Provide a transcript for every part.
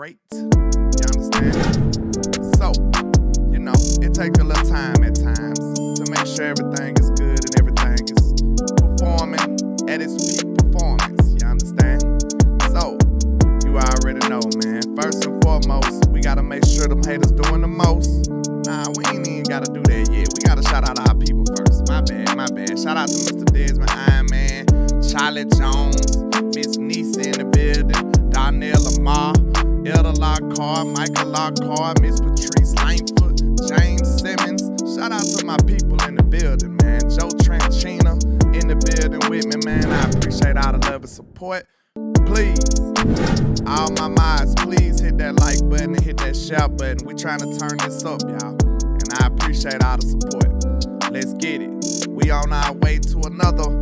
great. You understand? So, you know, it takes a little time at times to make sure everything is good and everything is performing at its peak performance. You understand? So, you already know, man. First and foremost, we gotta make sure them haters doing the most. Nah, we ain't even gotta do that yet. We gotta shout out our people first. My bad. Shout out to Mr. Desmond, Iron Man, Charlie Jones, Miss Nisa in the building, Darnell Lamar, Elder Lockhart, Michael Lockhart, Miss Patrice Langford, James Simmons. Shout out to my people in the building, man. Joe Tranchina in the building with me, man. I appreciate all the love and support. Please, all my mods, please hit that like button and hit that share button. We trying to turn this up, y'all. And I appreciate all the support. Let's get it. We on our way to another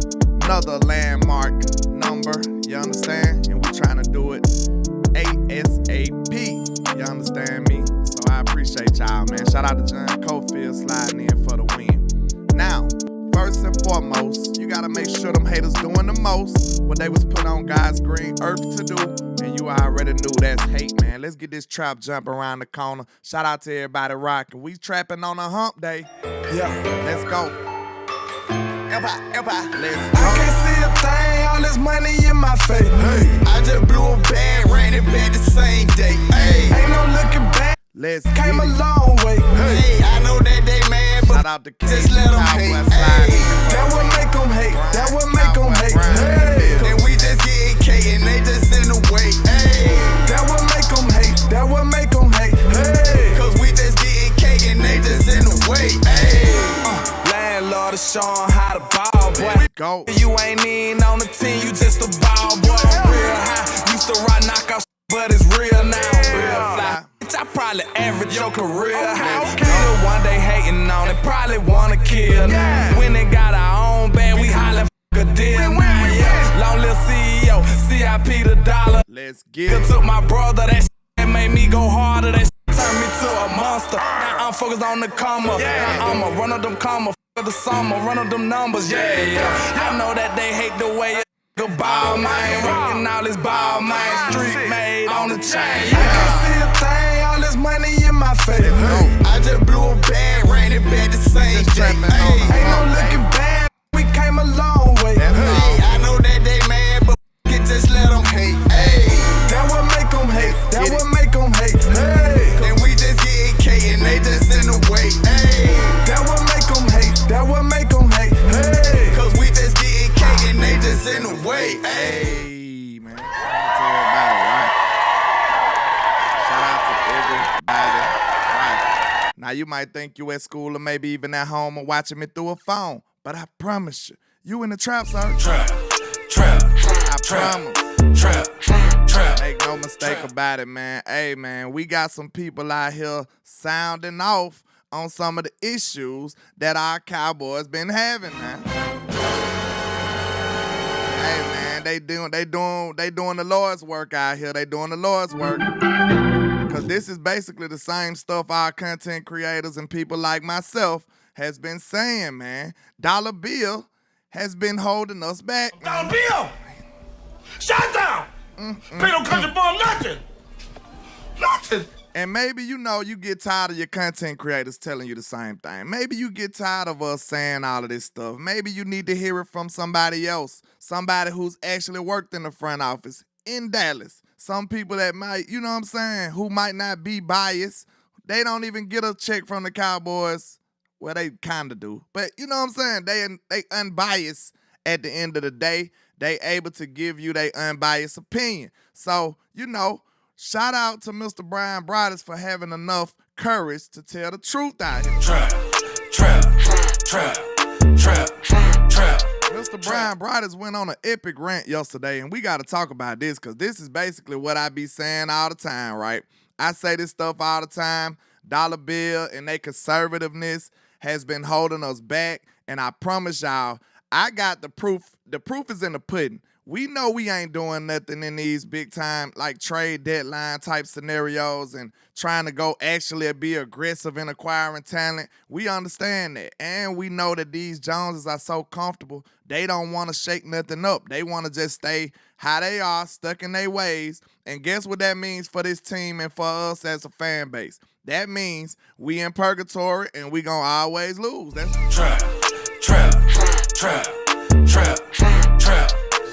landmark number. You understand? And we trying to do it ASAP. You understand me? So I appreciate y'all, man. Shout out to John Cofield sliding in for the win. Now, first and foremost, you gotta make sure them haters doing the most what they was put on God's green earth to do, and you already knew that's hate, man. Let's get this trap jump around the corner. Shout out to everybody rocking. We trapping on a hump day. Yeah, let's go. Let's go. I can't see a thing, all this money in my face. Hey, I just blew a bag, ran it back the same day. Hey, ain't no looking back. Let's came a long way. Hey, I know that they mad, but shout out to just let them hate. Hey, that would make them hate. That would make them hate. Hey, and we just getting K and they just in the way. Hey, that would make them hate. That would make them hate. Hey, cause we just getting K and they just in the way. Hey, Landlord is showing how to ball, boy. Go. You ain't even on the team, you just a ball boy. Real high, used to rock knockout, but it's real now. Real fly. I probably average your career high. Nigga one day hating on it, probably wanna kill. When they got our own band, we hollin' a deal. Long live CEO, CIP the dollar. Let's get it. Took my brother, that shit made me go harder. That shit turned me to a monster. Now I'm focused on the comma. Now I'ma run up them comma, f*** the summer, run up them numbers. I know that they hate the way it ball, man. Rockin' all this ball, man. Street made on the chain. I can't see a thing, all this money in my face. I just blew a bag, ran it back the same day. Ain't no looking back, we came a long way. I know that they mad, but just let them hate. That would make them hate. That would make them hate. And we just getting K and they just in the way. That would make them hate. That would make them hate. Cause we just getting K and they just in the way. Hey, man. Shout out to everybody. Right. Now, you might think you at school or maybe even at home or watching me through a phone, but I promise you, you in the trap, sir. Trap. I promise. Trap. Make no mistake about it, man. Hey, man, we got some people out here sounding off on some of the issues that our Cowboys been having, man. Hey, man, they doing the Lord's work out here. They doing the Lord's work. Because this is basically the same stuff our content creators and people like myself has been saying, man. Dollar Bill has been holding us back. Dollar Bill! Shut down! Pay no country for nothing! Nothing! And maybe, you know, you get tired of your content creators telling you the same thing. Maybe you get tired of us saying all of this stuff. Maybe you need to hear it from somebody else, somebody who's actually worked in the front office in Dallas. Some people that might, you know what I'm saying, who might not be biased. They don't even get a check from the Cowboys. Well, they kind of do. But you know what I'm saying? They unbiased at the end of the day. They able to give you their unbiased opinion. So, you know, shout out to Mr. Brian Broadus for having enough courage to tell the truth out here. Trap. Mr. Brian Broadus went on an epic rant yesterday, and we got to talk about this because this is basically what I be saying all the time, right? I say this stuff all the time. Dollar Bill and their conservativeness has been holding us back, and I promise y'all, I got the proof. The proof is in the pudding. We know we ain't doing nothing in these big time like trade deadline type scenarios and trying to go actually be aggressive in acquiring talent. We understand that. And we know that these Joneses are so comfortable, they don't want to shake nothing up. They want to just stay how they are, stuck in their ways. And guess what that means for this team and for us as a fan base? That means we in purgatory and we gonna always lose. That's Trap.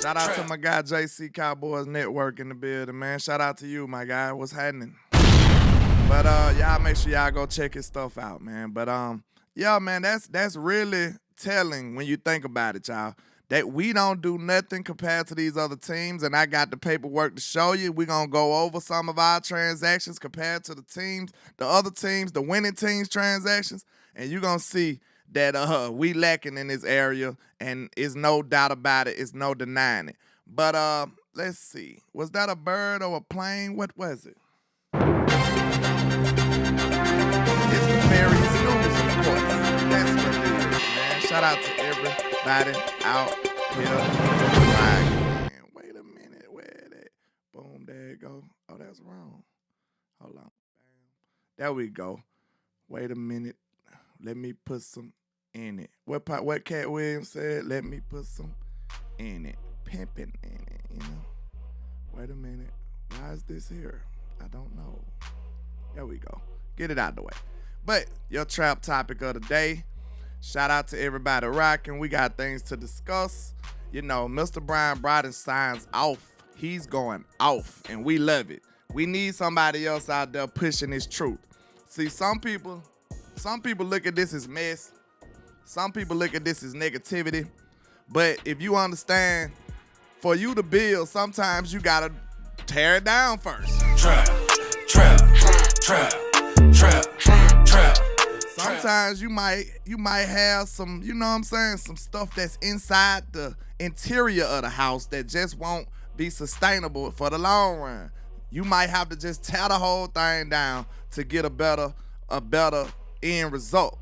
Shout out to my guy, JC Cowboys Network in the building, man. Shout out to you, my guy. What's happening? But y'all make sure y'all go check his stuff out, man. But yeah, man, that's really telling when you think about it, y'all. That we don't do nothing compared to these other teams, and I got the paperwork to show you. We're going to go over some of our transactions compared to the teams, the other teams, the winning teams' transactions, and you're going to see that we lacking in this area, and it's no doubt about it. It's no denying it. But let's see. Was that a bird or a plane? What was it? It's the various news, of course. That's what it is, man. Shout out to everybody out here. Man, wait a minute. Where that? Boom, there it go. Oh, that's wrong. Hold on. There we go. Wait a minute. Let me put some in it. What Cat Williams said? Let me put some in it. Pimping in it, you know. Wait a minute. Why is this here? I don't know. There we go. Get it out the way. But your trap topic of the day. Shout out to everybody rocking. We got things to discuss. You know, Mr. Brian Brodden signs off. He's going off, and we love it. We need somebody else out there pushing this truth. See, some people look at this as mess. Some people look at this as negativity. But if you understand, for you to build, sometimes you gotta tear it down first. Trap. Sometimes you might have some, you know what I'm saying, some stuff that's inside the interior of the house that just won't be sustainable for the long run. You might have to just tear the whole thing down to get a better end result.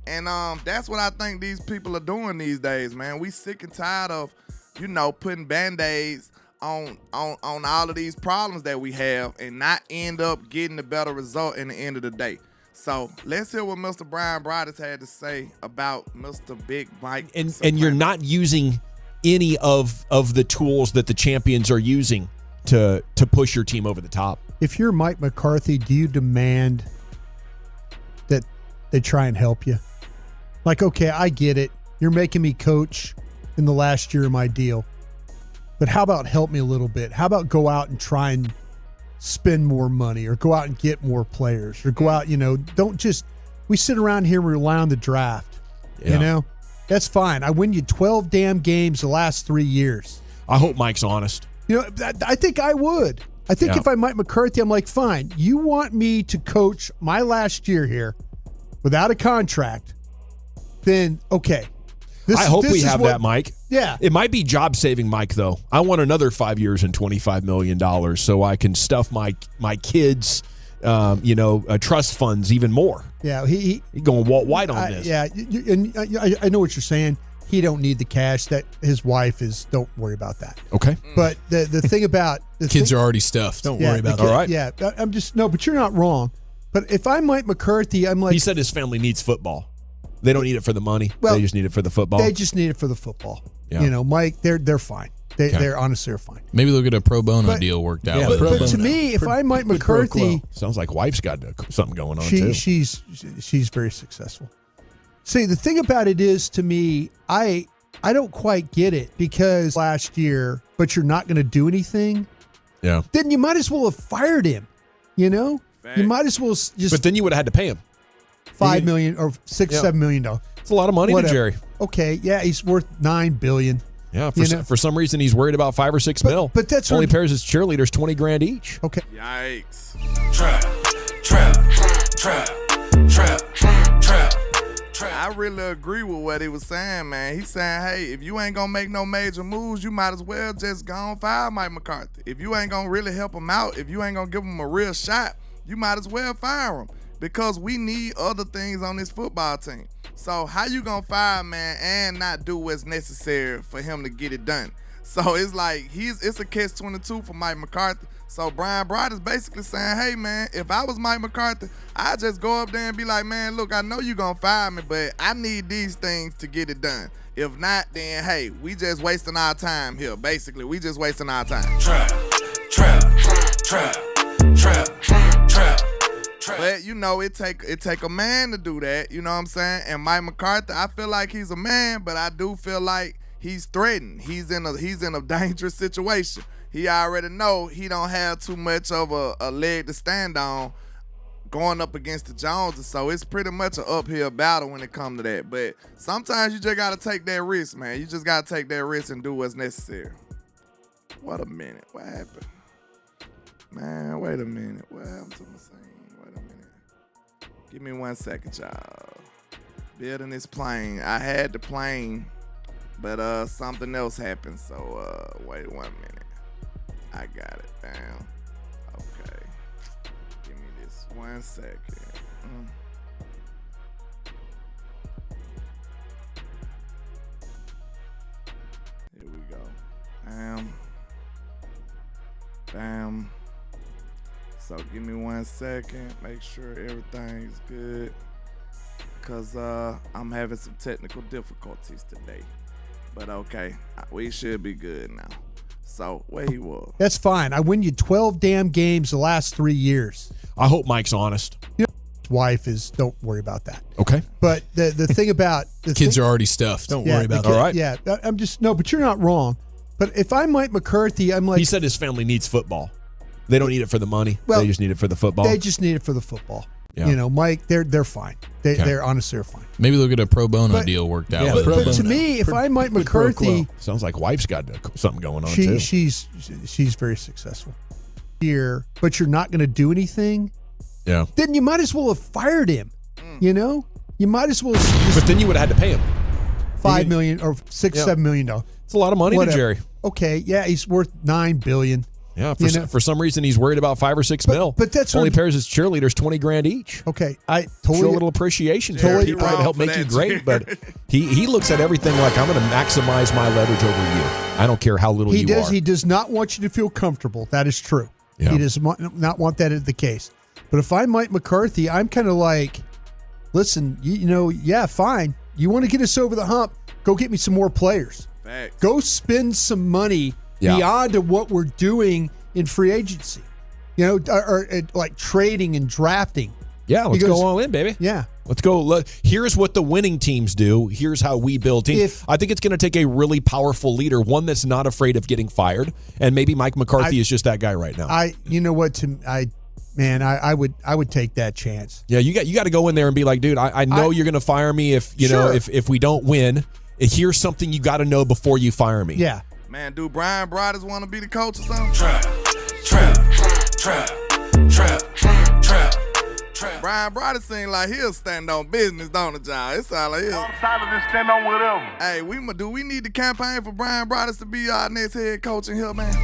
And that's what I think these people are doing these days, man. We sick and tired of, you know, putting Band-Aids on all of these problems that we have and not end up getting the better result in the end of the day. So let's hear what Mr. Brian Broders had to say about Mr. Big Mike. And you're not using any of the tools that the champions are using to push your team over the top. If you're Mike McCarthy, do you demand that they try and help you? Like, okay, I get it. You're making me coach in the last year of my deal. But how about help me a little bit? How about go out and try and spend more money or go out and get more players or go out, you know, don't just, we sit around here and rely on the draft, you know? That's fine. I win you 12 damn games the last 3 years. I hope Mike's honest. You know, I think I would. I think if I'm Mike McCarthy, I'm like, fine, you want me to coach my last year here without a contract, then okay. I hope we have that, Mike. Yeah. It might be job-saving Mike, though. I want another 5 years and $25 million so I can stuff my kids' trust funds even more. Yeah, he going Walt White on this. Yeah, I know what you're saying. He don't need the cash. That his wife is. Don't worry about that. Okay. But the thing about the kids are already stuffed. Don't worry about that. All right. Yeah, I'm just but you're not wrong. But if I'm Mike McCarthy, I'm like, he said his family needs football. They don't need it for the money. Well, they just need it for the football. They just need it for the football. Yeah. You know, Mike, they're fine. They're honestly they're fine. Maybe they'll get a pro bono deal worked out. But to me, if I'm Mike McCarthy, sounds like wife's got something going on too. She's very successful. See, the thing about it is, to me, I don't quite get it because last year, but you're not going to do anything. Yeah. Then you might as well have fired him. You know, you might as well just. But then you would have had to pay him $5 million or $6-7 million. It's a lot of money to Jerry. Okay, yeah, he's worth $9 billion. Yeah, for some reason he's worried about $5 or $6 mil. But that's only pairs his cheerleaders $20,000 each. Okay. Yikes. Trap. I really agree with what he was saying, man. He's saying, hey, if you ain't gonna make no major moves, you might as well just go and fire Mike McCarthy. If you ain't gonna really help him out, if you ain't gonna give him a real shot, you might as well fire him. because we need other things on this football team. So how you gonna fire a man and not do what's necessary for him to get it done? So it's like it's a catch-22 for Mike McCarthy. So Brian Broad is basically saying, hey, man, if I was Mike McCarthy, I'd just go up there and be like, man, look, I know you're going to fire me, but I need these things to get it done. If not, then, hey, we just wasting our time here. Basically, we just wasting our time. Trap. But, you know, it take a man to do that, you know what I'm saying? And Mike McCarthy, I feel like he's a man, but I do feel like he's threatened. He's in a dangerous situation. He already know he don't have too much of a leg to stand on going up against the Joneses. So it's pretty much an uphill battle when it comes to that. But sometimes you just got to take that risk, man. You just got to take that risk and do what's necessary. What a minute. What happened? Man, wait a minute. What happened to my scene? Wait a minute. Give me 1 second, y'all. Building this plane. I had the plane, but something else happened. So wait 1 minute. I got it down. Okay. Give me this 1 second. Here we go. Bam. So give me 1 second. Make sure everything's good. Because I'm having some technical difficulties today. But okay. We should be good now. So, where he was. That's fine. I win you 12 damn games the last 3 years. I hope Mike's honest. You know, his wife is, don't worry about that. Okay. But the thing about... The kids are already stuffed. Don't worry about that. All right. Yeah, I'm just... No, but you're not wrong. But if I'm Mike McCarthy, I'm like... He said his family needs football. They don't need it for the money. Well, they just need it for the football. They just need it for the football. Yeah. You know, Mike, they're fine. They're honestly, they're fine. Maybe they'll get a pro bono deal worked out. Yeah, with but to me, if I'm Mike McCarthy, sounds like wife's got something going on too. She's very successful here, but you're not going to do anything. Yeah. Then you might as well have fired him. You know, you might as well. But then you would have had to pay him $5 million or $7 million. It's a lot of money to Jerry. Okay, yeah, he's worth $9 billion. Yeah, for some reason he's worried about $5 or $6 mil. But that's only pairs his cheerleaders $20,000 each. Okay, I totally show a little appreciation. Totally people to help make you great, but he looks at everything like I'm going to maximize my leverage over you. I don't care how little you are. He does not want you to feel comfortable. That is true. Yeah. He does not want that as the case. But if I'm Mike McCarthy, I'm kind of like, listen, yeah, fine. You want to get us over the hump? Go get me some more players. Facts. Go spend some money. Beyond what we're doing in free agency, or like trading and drafting. Yeah, let's go all in, baby. Yeah. Let's go. Here's what the winning teams do. Here's how we build teams. I think it's going to take a really powerful leader, one that's not afraid of getting fired, and maybe Mike McCarthy is just that guy right now. I would take that chance. Yeah, you got to go in there and be like, dude, I know you're going to fire me if if we don't win. Here's something you got to know before you fire me. Yeah. Man, do Brian Broaders want to be the coach or something? Brian Broaders seem like he'll stand on business, don't it, y'all? It sounds like he'll. Outside of stand on whatever. Hey, do we need to campaign for Brian Broaders to be our next head coach in here, man?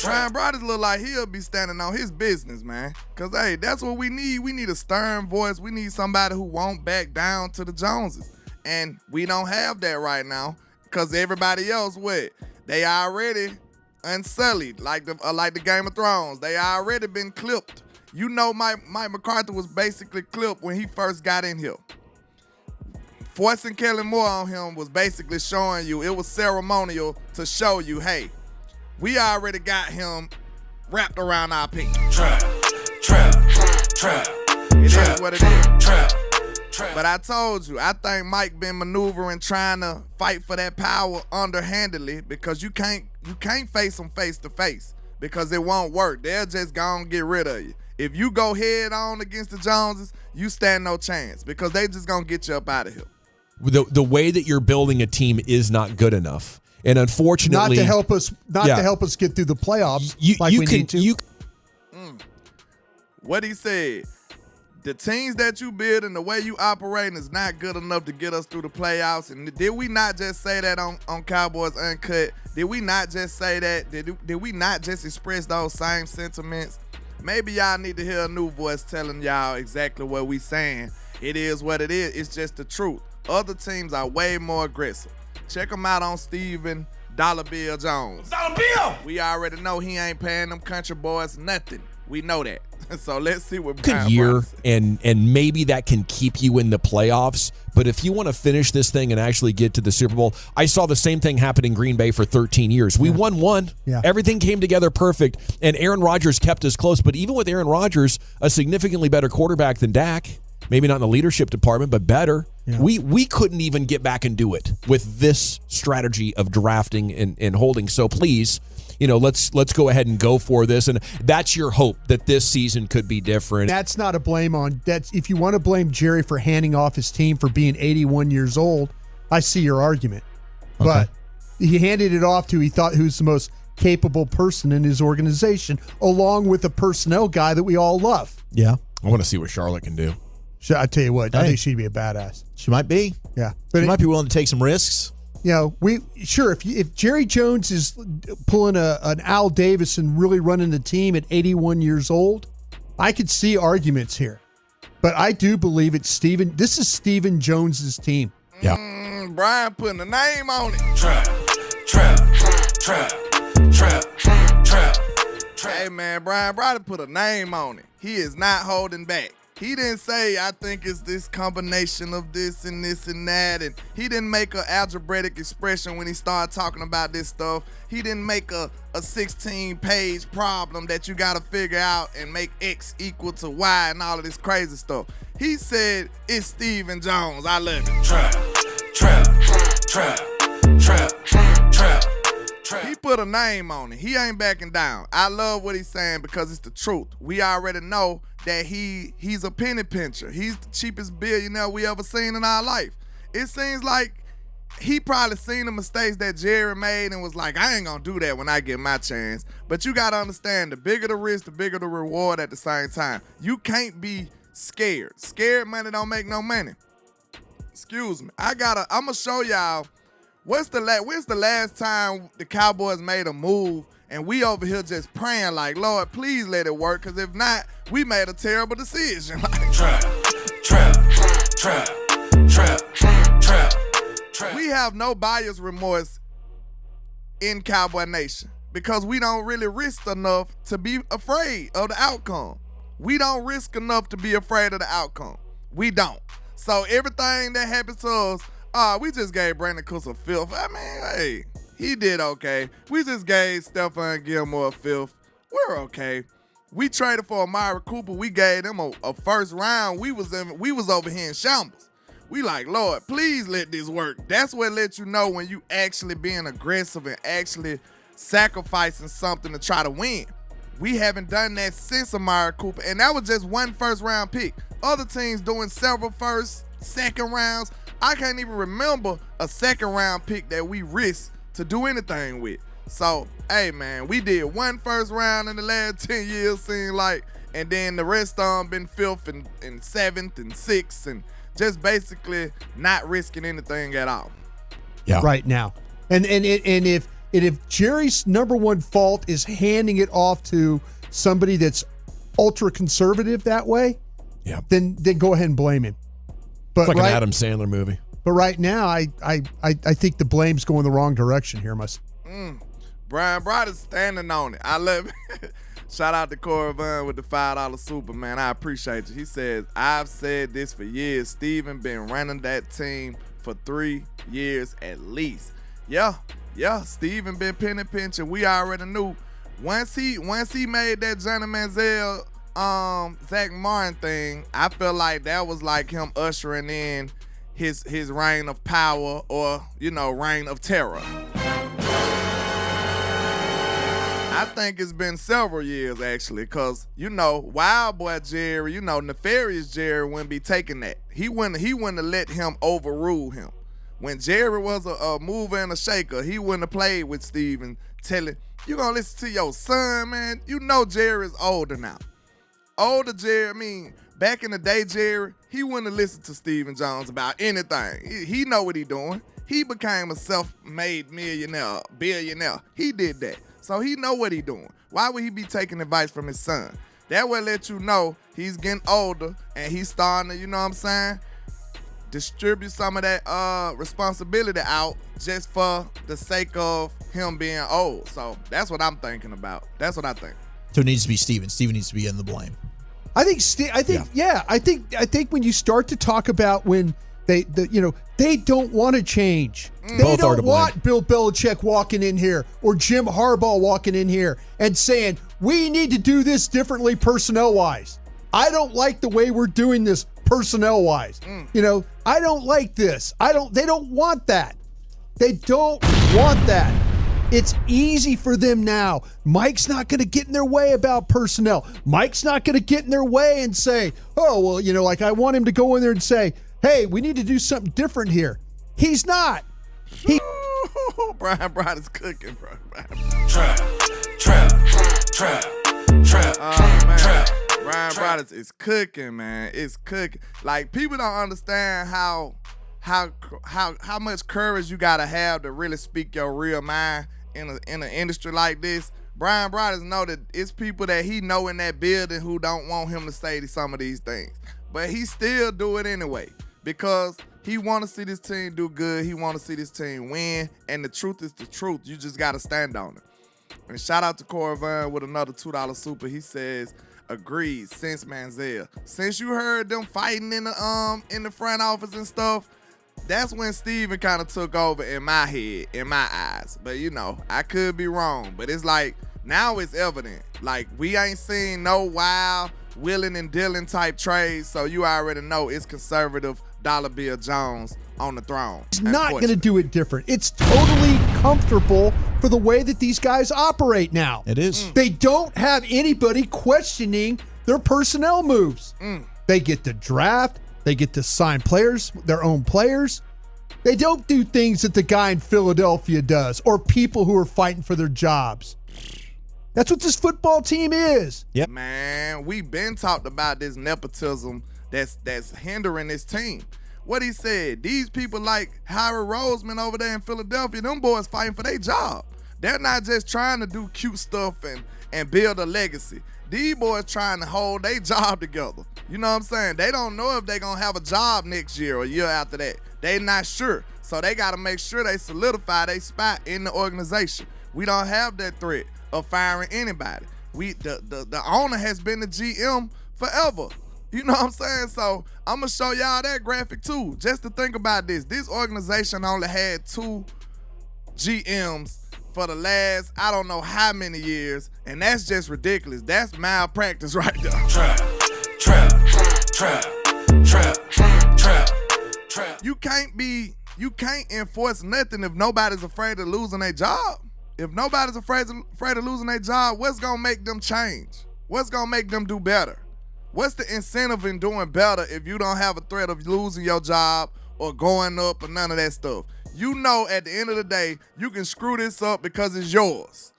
Brian Broaders look like he'll be standing on his business, man. Because, hey, that's what we need. We need a stern voice. We need somebody who won't back down to the Joneses. And we don't have that right now because everybody else, they already unsullied, like the Game of Thrones. They already been clipped. You know, Mike McCarthy was basically clipped when he first got in here. Forcing Kelly Moore on him was basically showing you, it was ceremonial to show you, hey, we already got him wrapped around our pin. It is what it is. But I told you, I think Mike been maneuvering, trying to fight for that power underhandedly because you can't face them face to face because it won't work. They'll just go and get rid of you. If you go head on against the Joneses, you stand no chance because they just gonna get you up out of here. The way that you're building a team is not good enough, and unfortunately, not to help us get through the playoffs. Need to. What he said. the teams that you build and the way you operating is not good enough to get us through the playoffs. And did we not just say that on Cowboys Uncut? Did we not just say that? Did we not just express those same sentiments? Maybe y'all need to hear a new voice telling y'all exactly what we saying. It is what it is. It's just the truth. Other teams are way more aggressive. Check them out on Steven Dollar Bill Jones. Dollar Bill! We already know he ain't paying them country boys nothing. We know that. So let's see what good Brian year, Bryant said. and maybe that can keep you in the playoffs. But if you want to finish this thing and actually get to the Super Bowl, I saw the same thing happen in Green Bay for 13 years. We won one. Yeah. Everything came together perfect, and Aaron Rodgers kept us close. But even with Aaron Rodgers, a significantly better quarterback than Dak, maybe not in the leadership department, but better, we couldn't even get back and do it with this strategy of drafting and holding. So please, let's go ahead and go for this. And that's your hope that this season could be different. That's not a blame on that. If you want to blame Jerry for handing off his team for being 81 years old, I see your argument. Okay. But he handed it off to who's the most capable person in his organization, along with a personnel guy that we all love. Yeah. I want to see what Charlotte can do. I tell you what, I Hey. think she'd be a badass. She might be. Yeah, She might be willing to take some risks. If Jerry Jones is pulling an Al Davis and really running the team at 81 years old, I could see arguments here. But I do believe it's Steven. This is Steven Jones's team. Yeah. Brian putting a name on it. Trap. Hey, man, Brian put a name on it. He is not holding back. He didn't say, I think it's this combination of this and that. And he didn't make an algebraic expression when he started talking about this stuff. He didn't make a 16-page problem that you got to figure out and make X equal to Y and all of this crazy stuff. He said, it's Steven Jones. I love it. Trap. He put a name on it. He ain't backing down. I love what he's saying because it's the truth. We already know that he's a penny pincher. He's the cheapest billionaire we ever seen in our life. It seems like he probably seen the mistakes that Jerry made and was like, I ain't gonna do that when I get my chance. But you gotta understand, the bigger the risk, the bigger the reward at the same time. You can't be scared. Scared money don't make no money. Excuse me. I'm gonna show y'all when's the last time the Cowboys made a move and we over here just praying like, Lord, please let it work, because if not, we made a terrible decision. Trap. We have no buyer's remorse in Cowboy Nation because we don't really risk enough to be afraid of the outcome. We don't risk enough to be afraid of the outcome. We don't. So everything that happens to us, we just gave Brandon Cooks a fifth. I mean, hey, he did okay. We just gave Stephon Gilmore a fifth. We're okay. We traded for Amari Cooper. We gave them a first round. We was over here in shambles. We like, Lord, please let this work. That's what lets you know when you actually being aggressive and actually sacrificing something to try to win. We haven't done that since Amari Cooper, and that was just one first round pick. Other teams doing several first, second rounds. I can't even remember a second round pick that we risked to do anything with. So, hey, man, we did one first round in the last 10 years, seemed like, and then the rest of them been fifth and seventh and sixth, and just basically not risking anything at all. Yeah. Right now. And if Jerry's number one fault is handing it off to somebody that's ultra conservative that way, then go ahead and blame him. But It's like an Adam Sandler movie. But right now, I think the blame's going the wrong direction here, Brian Broad is standing on it. I love it. Shout out to Corey Vaughn with the $5 super, man. I appreciate you. He says, I've said this for years. Steven been running that team for 3 years at least. Yeah, Steven been penny pinching. We already knew. Once he made that Johnny Manziel, Zach Martin thing, I feel like that was like him ushering in his reign of power, or, reign of terror. I think it's been several years, actually, because, Wild Boy Jerry, Nefarious Jerry wouldn't be taking that. He wouldn't have let him overrule him. When Jerry was a mover and a shaker, he wouldn't have played with Steve and tell him, you gonna listen to your son, man? Jerry's older now. Older Jerry, back in the day, Jerry, he wouldn't have listened to Stephen Jones about anything. He know what he doing. He became a self-made billionaire. He did that. So he know what he doing. Why would he be taking advice from his son? That will let you know he's getting older and he's starting to, you know what I'm saying, distribute some of that responsibility out just for the sake of him being old. So that's what I'm thinking about. That's what I think. So it needs to be Steven. Steven needs to be in the blame. I think when you start to talk about when they don't want to change. They Both are to don't blame. want Bill Belichick walking in here or Jim Harbaugh walking in here and saying, we need to do this differently personnel-wise. I don't like the way we're doing this personnel-wise. I don't like this. They don't want that. They don't want that. It's easy for them now. Mike's not going to get in their way about personnel. Mike's not going to get in their way and say, oh, well, like I want him to go in there and say, hey, we need to do something different here. He's not. Brian Brown is cooking, bro. Trap. Brian Brown is cooking, man. It's cooking. Like, people don't understand how much courage you gotta have to really speak your real mind in an industry like this. Brian Brothers know that it's people that he know in that building who don't want him to say some of these things, but he still do it anyway because he want to see this team do good. He want to see this team win, and the truth is the truth. You just gotta stand on it. And shout out to Corey Vaughn with another $2 super. He says, agreed, since Manziel. Since you heard them fighting in the front office and stuff, that's when Steven kind of took over in my head, in my eyes. But, I could be wrong. But it's like, now it's evident. Like, we ain't seen no wild, willing and dealing type trades, so you already know it's conservative Dollar Bill Jones on the throne. He's not going to do it different. It's totally comfortable for the way that these guys operate now. It is. They don't have anybody questioning their personnel moves. They get to draft. They get to sign players, their own players. They don't do things that the guy in Philadelphia does or people who are fighting for their jobs. That's what this football team is. Yep. Man, we've been talked about this nepotism that's hindering this team. What he said, these people like Howard Roseman over there in Philadelphia, them boys fighting for their job. They're not just trying to do cute stuff and build a legacy. These boys trying to hold their job together. You know what I'm saying? They don't know if they're going to have a job next year or a year after that. They not sure. So they got to make sure they solidify their spot in the organization. We don't have that threat of firing anybody. The owner has been the GM forever. You know what I'm saying? So I'm going to show y'all that graphic too. Just to think about this. This organization only had 2 GMs for the last, I don't know how many years, and that's just ridiculous. That's malpractice right there. Trap. You can't enforce nothing if nobody's afraid of losing their job. If nobody's afraid of losing their job, what's gonna make them change? What's gonna make them do better? What's the incentive in doing better if you don't have a threat of losing your job or going up or none of that stuff? You know at the end of the day, you can screw this up because it's yours.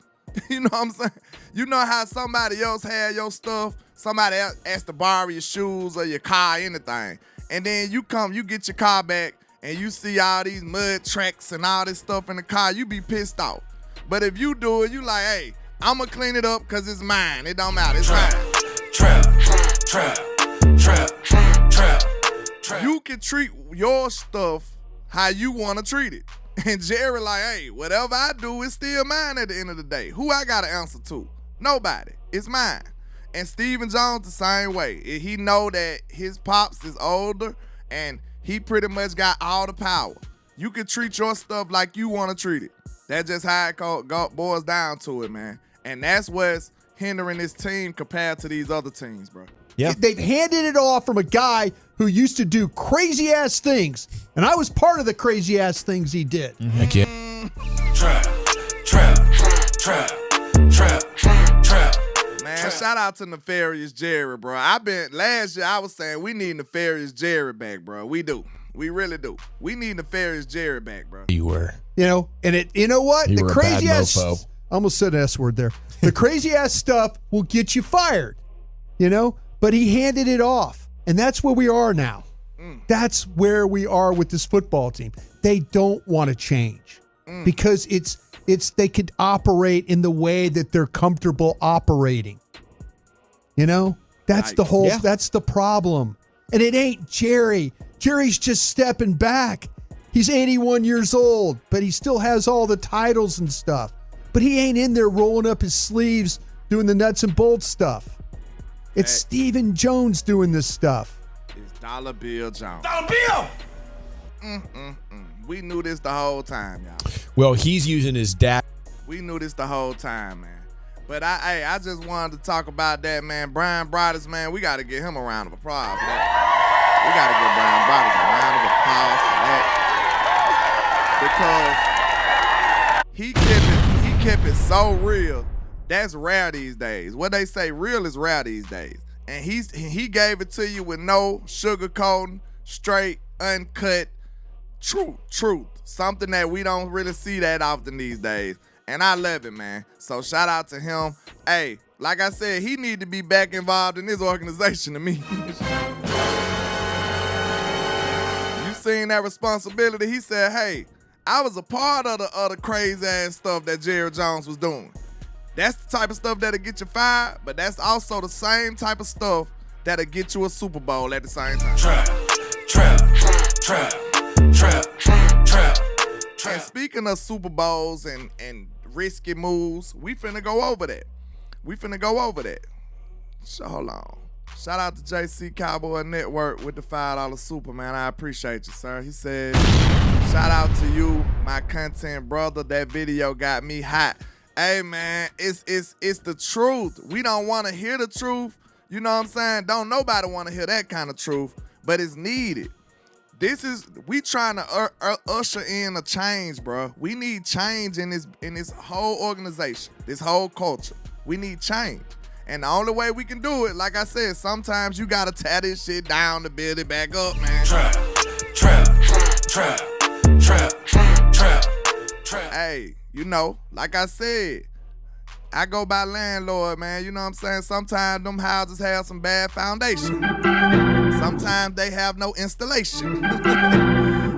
You know what I'm saying? You know how somebody else had your stuff, somebody else asked to borrow your shoes or your car, anything. And then you get your car back and you see all these mud tracks and all this stuff in the car, you be pissed off. But if you do it, you like, hey, I'm going to clean it up because it's mine. It don't matter. It's mine. Trap. You can treat your stuff how you want to treat it. And Jerry like, hey, whatever I do is still mine at the end of the day. Who I got to answer to? Nobody. It's mine. And Stephen Jones the same way. He know that his pops is older and he pretty much got all the power. You can treat your stuff like you want to treat it. That's just how it boils down to it, man. And that's what's hindering this team compared to these other teams, bro. Yeah. They've handed it off from a guy who used to do crazy-ass things, and I was part of the crazy-ass things he did. Heck yeah. Trap. Man, shout out to Nefarious Jerry, bro. Last year I was saying we need Nefarious Jerry back, bro. We do. We really do. We need Nefarious Jerry back, bro. You were. You know what? You The were a crazy bad ass. mofo. I almost said an S word there. The crazy ass stuff will get you fired, but he handed it off. And that's where we are now. That's where we are with this football team. They don't want to change because it's they could operate in the way that they're comfortable operating. You know? That's the whole that's the problem. And it ain't Jerry. Jerry's just stepping back. He's 81 years old, but he still has all the titles and stuff. But he ain't in there rolling up his sleeves doing the nuts and bolts stuff. It's Stephen Jones doing this stuff. It's Dollar Bill Jones. Dollar Bill! We knew this the whole time, y'all. Well, he's using his dad. We knew this the whole time, man. But I just wanted to talk about that, man. Brian Broaddus, man, we got to give him a round of applause for that. We got to give Brian Broaddus a round of applause for that. Because he kept it so real. That's rare these days. What they say, real is rare these days. And he gave it to you with no sugarcoating, straight, uncut, truth. Something that we don't really see that often these days. And I love it, man. So shout out to him. Hey, like I said, he need to be back involved in this organization to me. You seen that responsibility? He said, hey, I was a part of the crazy ass stuff that Jerry Jones was doing. That's the type of stuff that'll get you fired, but that's also the same type of stuff that'll get you a Super Bowl at the same time. Trap. And speaking of Super Bowls and risky moves, we finna go over that. So hold on. Shout out to JC Cowboy Network with the $5 super, man. I appreciate you, sir. He said, shout out to you, my content brother. That video got me hot. Hey, man, it's the truth. We don't want to hear the truth. You know what I'm saying? Don't nobody want to hear that kind of truth, but it's needed. We trying to usher in a change, bro. We need change in this whole organization, this whole culture. We need change. And the only way we can do it, like I said, sometimes you got to tear this shit down to build it back up, man. Trap. Hey, you know, like I said, I go by Landlord, man. You know what I'm saying? Sometimes them houses have some bad foundation. Sometimes they have no installation.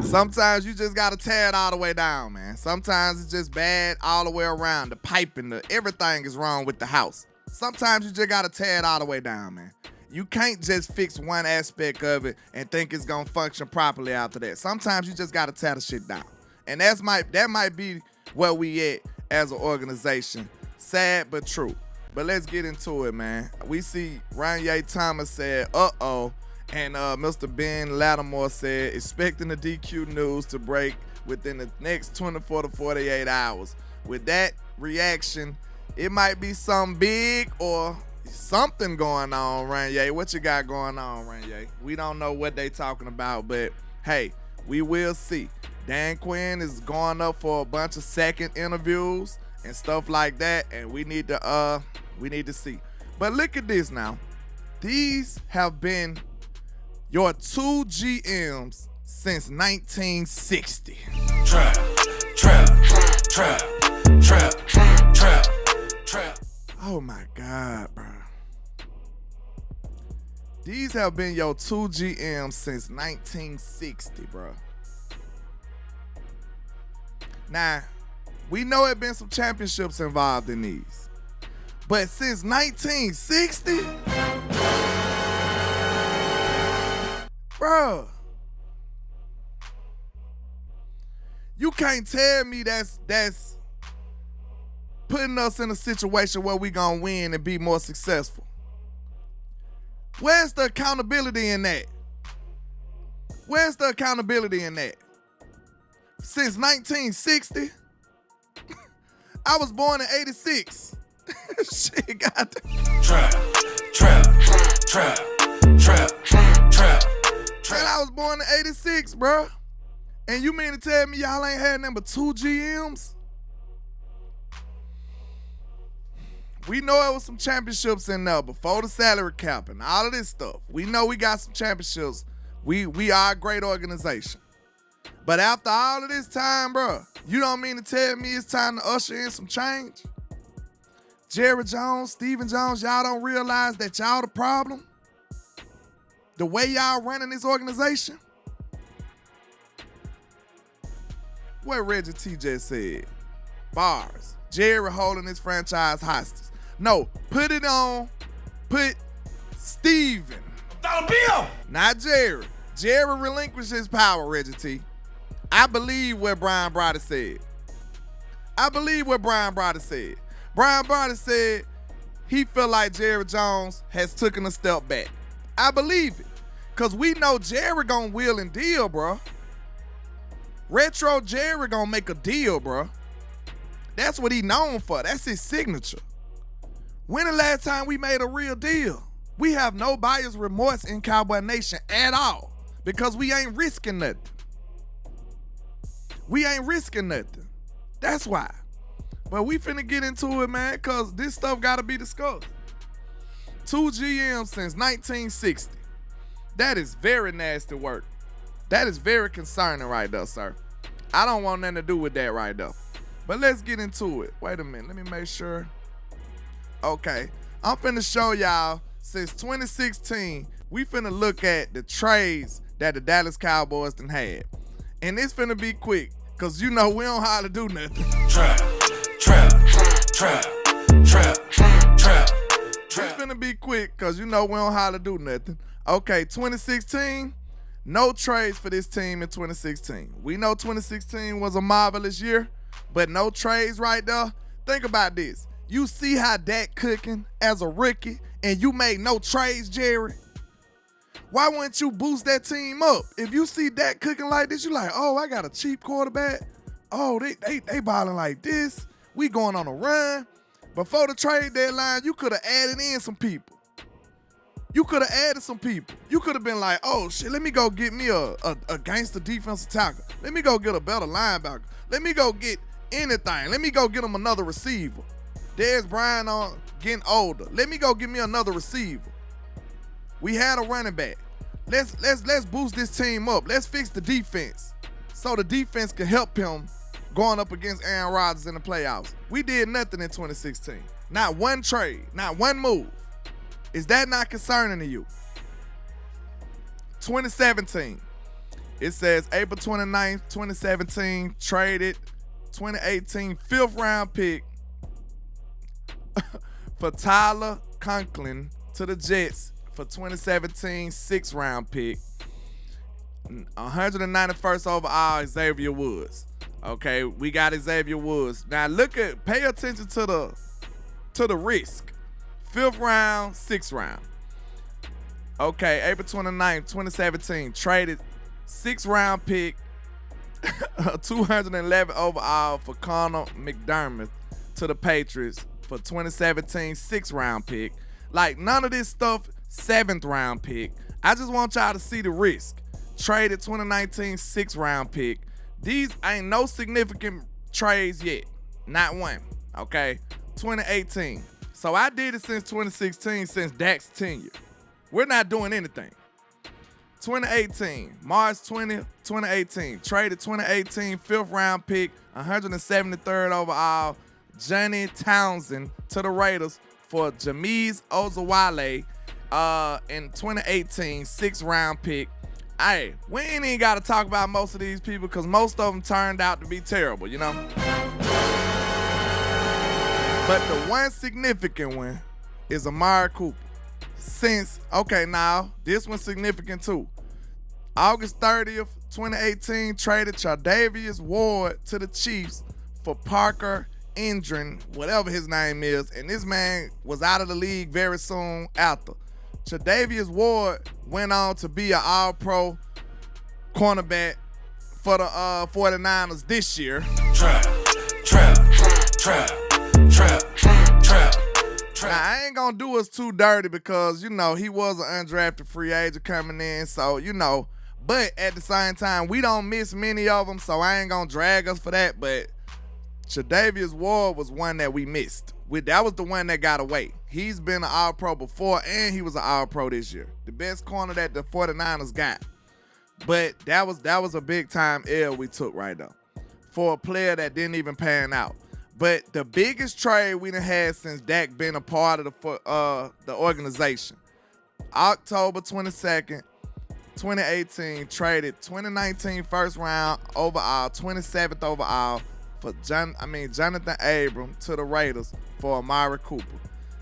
Sometimes you just got to tear it all the way down, man. Sometimes it's just bad all the way around. The piping, everything is wrong with the house. Sometimes you just got to tear it all the way down, man. You can't just fix one aspect of it and think it's going to function properly after that. Sometimes you just got to tear the shit down. And that might be where we at as an organization. Sad but true. But let's get into it, man. We see Ranye Thomas said, uh-oh. And Mr. Ben Lattimore said, expecting the DQ news to break within the next 24 to 48 hours. With that reaction, it might be something big or something going on, Ranye. What you got going on, Ranye? We don't know what they talking about, but hey, we will see. Dan Quinn is going up for a bunch of second interviews and stuff like that, and we need to see. But look at this now. These have been your two GMs since 1960. Trap. Oh my God, bro. These have been your two GMs since 1960, bro. Now, we know it been some championships involved in these. But since 1960, bro, you can't tell me that's putting us in a situation where we gonna win and be more successful. Where's the accountability in that? Since 1960, I was born in 86. Shit, goddamn. Trap. And I was born in 86, bro. And you mean to tell me y'all ain't had number two GMs? We know it was some championships in there before the salary cap and all of this stuff. We know we got some championships. We are a great organization. But after all of this time, bro, you don't mean to tell me it's time to usher in some change? Jerry Jones, Stephen Jones, y'all don't realize that y'all the problem? the way y'all running this organization, what Reggie T just said, bars, Jerry holding his franchise hostage. No, put Steven. Dollar bill. Not Jerry. Jerry relinquished his power, Reggie T. I believe what Brian Brody said. Brian Brody said he felt like Jerry Jones has taken a step back. I believe it. Because we know Jerry gonna wheel and deal, bro. Retro Jerry gonna make a deal, bro. That's what he known for. That's his signature. When the last time we made a real deal? We have no buyer's remorse in Cowboy Nation at all because we ain't risking nothing. That's why. But we finna get into it, man, because this stuff gotta be discussed. 2 GMs since 1960. That is very nasty work. That is very concerning right there, sir. I don't want nothing to do with that right there. But let's get into it. Wait a minute, let me make sure. Okay, I'm finna show y'all since 2016, we finna look at the trades that the Dallas Cowboys done had. And it's finna be quick, because you know we don't hardly do nothing. Trap. It's finna be quick, because you know we don't hardly do nothing. Okay, 2016, no trades for this team in 2016. We know 2016 was a marvelous year, but no trades right there. Think about this. You see how Dak cooking as a rookie, and you make no trades, Jerry? Why wouldn't you boost that team up? If you see Dak cooking like this, you like, oh, I got a cheap quarterback. Oh, they balling like this. We going on a run. Before the trade deadline, you could have added in some people. You could have been like, oh, shit, let me go get me a gangster defensive tackle. Let me go get a better linebacker. Let me go get anything. Let me go get him another receiver. Dez Bryant on getting older. Let me go get me another receiver. We had a running back. Let's boost this team up. Let's fix the defense so the defense can help him going up against Aaron Rodgers in the playoffs. We did nothing in 2016. Not one trade, not one move. Is that not concerning to you? 2017. It says April 29th, 2017, traded 2018 5th round pick for Tyler Conklin to the Jets for 2017 6th round pick. 191st overall, Xavier Woods. Okay, we got Xavier Woods. Now pay attention to the risk. 5th round, 6th round. Okay, April 29th, 2017, traded 6th round pick, 211 overall for Connor McDermott to the Patriots for 2017 6th round pick. Like, none of this stuff 7th round pick. I just want y'all to see the risk. Traded 2019 6th round pick. These ain't no significant trades yet. Not one. Okay, 2018. So I did it since 2016, since Dak's tenure. We're not doing anything. 2018, March 20, 2018, traded 2018 5th round pick, 173rd overall, Johnny Townsend to the Raiders for Jameez Ozawale in 2018 6th round pick. Hey, we ain't even got to talk about most of these people because most of them turned out to be terrible, you know? But the one significant one is Amari Cooper. Now, this one's significant too. August 30th, 2018, traded Chardavius Ward to the Chiefs for Parker Indrin, whatever his name is, and this man was out of the league very soon after. Chardavius Ward went on to be an All-Pro cornerback for the 49ers this year. Trap. Now, I ain't gonna do us too dirty because, you know, he was an undrafted free agent coming in, so, you know, but at the same time, we don't miss many of them, so I ain't gonna drag us for that, but Chardavius Ward was one that we missed. That was the one that got away. He's been an All-Pro before, and he was an All-Pro this year. The best corner that the 49ers got. But that was a big-time L we took right there for a player that didn't even pan out. But the biggest trade we done had since Dak been a part of the organization, October 22nd, 2018 traded 2019 first round overall, 27th overall for Jonathan Abram to the Raiders for Amari Cooper.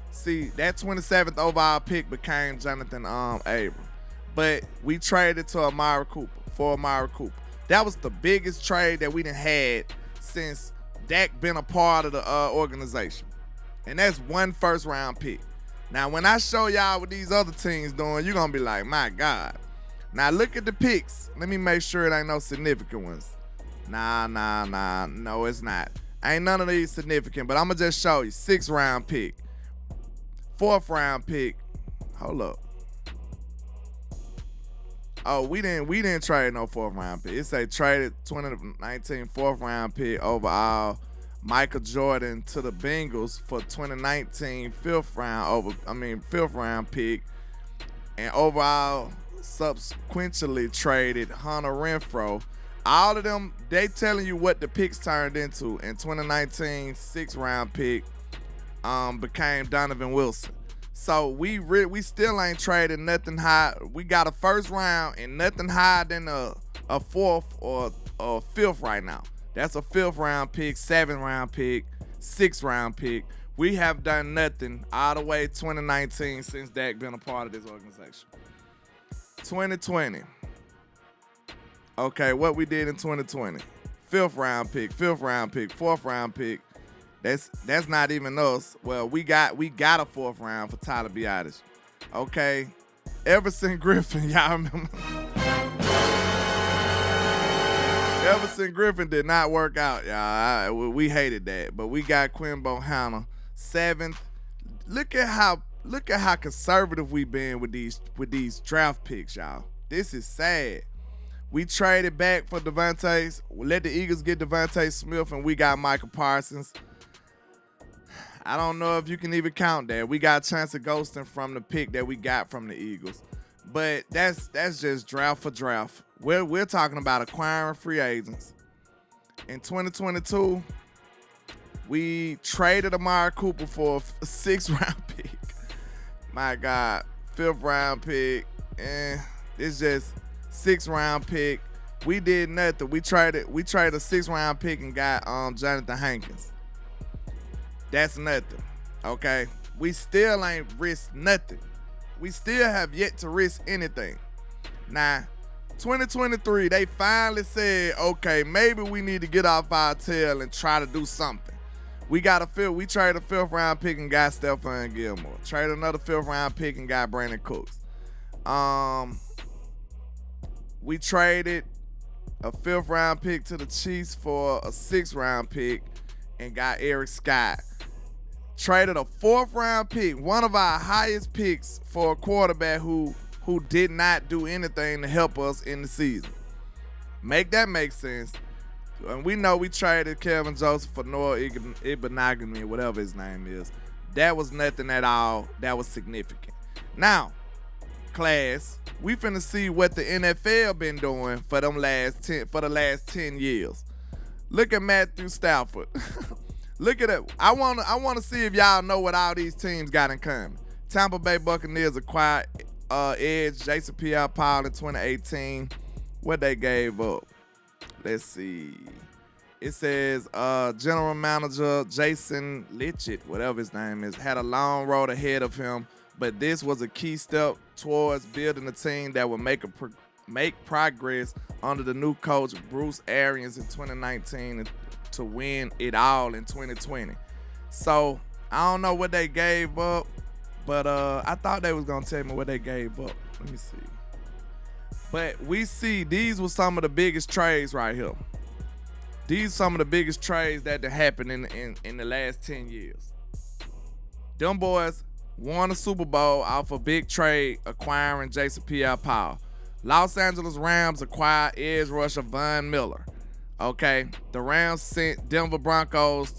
See, that 27th overall pick became Jonathan Abram. But we traded to Amari Cooper. That was the biggest trade that we done had since Dak been a part of the organization. And that's one first round pick. Now, when I show y'all what these other teams doing, you're going to be like, my God. Now, look at the picks. Let me make sure it ain't no significant ones. Nah. No, it's not. Ain't none of these significant, but I'm going to just show you. 6th round pick. 4th round pick. Hold up. Oh, we didn't trade no 4th round pick. It say traded 2019 4th round pick overall Michael Jordan to the Bengals for 2019 5th round pick, and overall subsequently traded Hunter Renfrow. All of them, they telling you what the picks turned into. In 2019 6th round pick became Donovan Wilson. So we still ain't traded nothing high. We got a first round and nothing higher than a 4th or a 5th right now. That's a 5th round pick, 7th round pick, 6th round pick. We have done nothing all the way 2019 since Dak been a part of this organization. 2020. Okay, what we did in 2020. 5th round pick, 4th round pick. That's not even us. Well, we got a 4th round for Tyler Biadasz. Okay. Everson Griffin, y'all remember? Everson Griffin did not work out, y'all. We hated that. But we got Quinn Bohanna, 7th. Look at how conservative we been with these draft picks, y'all. This is sad. We traded back for Devontae. Let the Eagles get Devontae Smith, and we got Michael Parsons. I don't know if you can even count that. We got a chance of ghosting from the pick that we got from the Eagles. But that's just draft for draft. We're talking about acquiring free agents. In 2022, we traded Amari Cooper for a 6th round pick. My God, 5th round pick. It's just 6th round pick. We did nothing. We traded a 6th round pick and got Jonathan Hankins. That's nothing, okay? We still ain't risked nothing. We still have yet to risk anything. Now, 2023, they finally said, okay, maybe we need to get off our tail and try to do something. We traded a 5th round pick and got Stephon Gilmore. Traded another 5th round pick and got Brandon Cooks. We traded a 5th round pick to the Chiefs for a 6th round pick and got Eric Scott. Traded a 4th round pick, one of our highest picks, for a quarterback who did not do anything to help us in the season. Make that make sense. And we know we traded Kelvin Joseph for Noah Ibenagami, whatever his name is. That was nothing at all. That was significant. Now, class, we finna see what the NFL been doing for the last 10 years. Look at Matthew Stafford. Look at it. I want to see if y'all know what all these teams got in common. Tampa Bay Buccaneers acquired edge Jason Pierre-Paul in 2018. What they gave up? Let's see. It says general manager Jason Lichett, whatever his name is, had a long road ahead of him, but this was a key step towards building a team that would make progress under the new coach Bruce Arians in 2019 to win it all in 2020. So I don't know what they gave up, but I thought they was gonna tell me what they gave up. Let me see. But we see these were some of the biggest trades right here. These are some of the biggest trades that happened in the last 10 years. Them boys won a Super Bowl off a big trade acquiring Jason Pierre-Paul. Los Angeles Rams acquired edge rusher Von Miller. Okay, the Rams sent Denver Broncos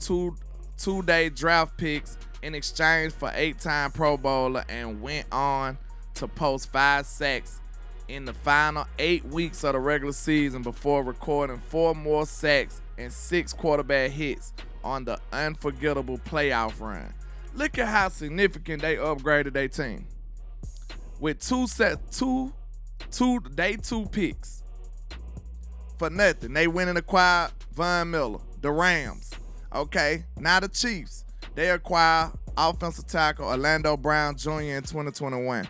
two-day draft picks in exchange for 8-time Pro Bowler and went on to post 5 sacks in the final 8 weeks of the regular season before recording 4 more sacks and 6 quarterback hits on the unforgettable playoff run. Look at how significant they upgraded their team. With two day 2 picks for nothing. They went and acquired Von Miller, the Rams. Okay, now the Chiefs. They acquire offensive tackle Orlando Brown Jr. in 2021.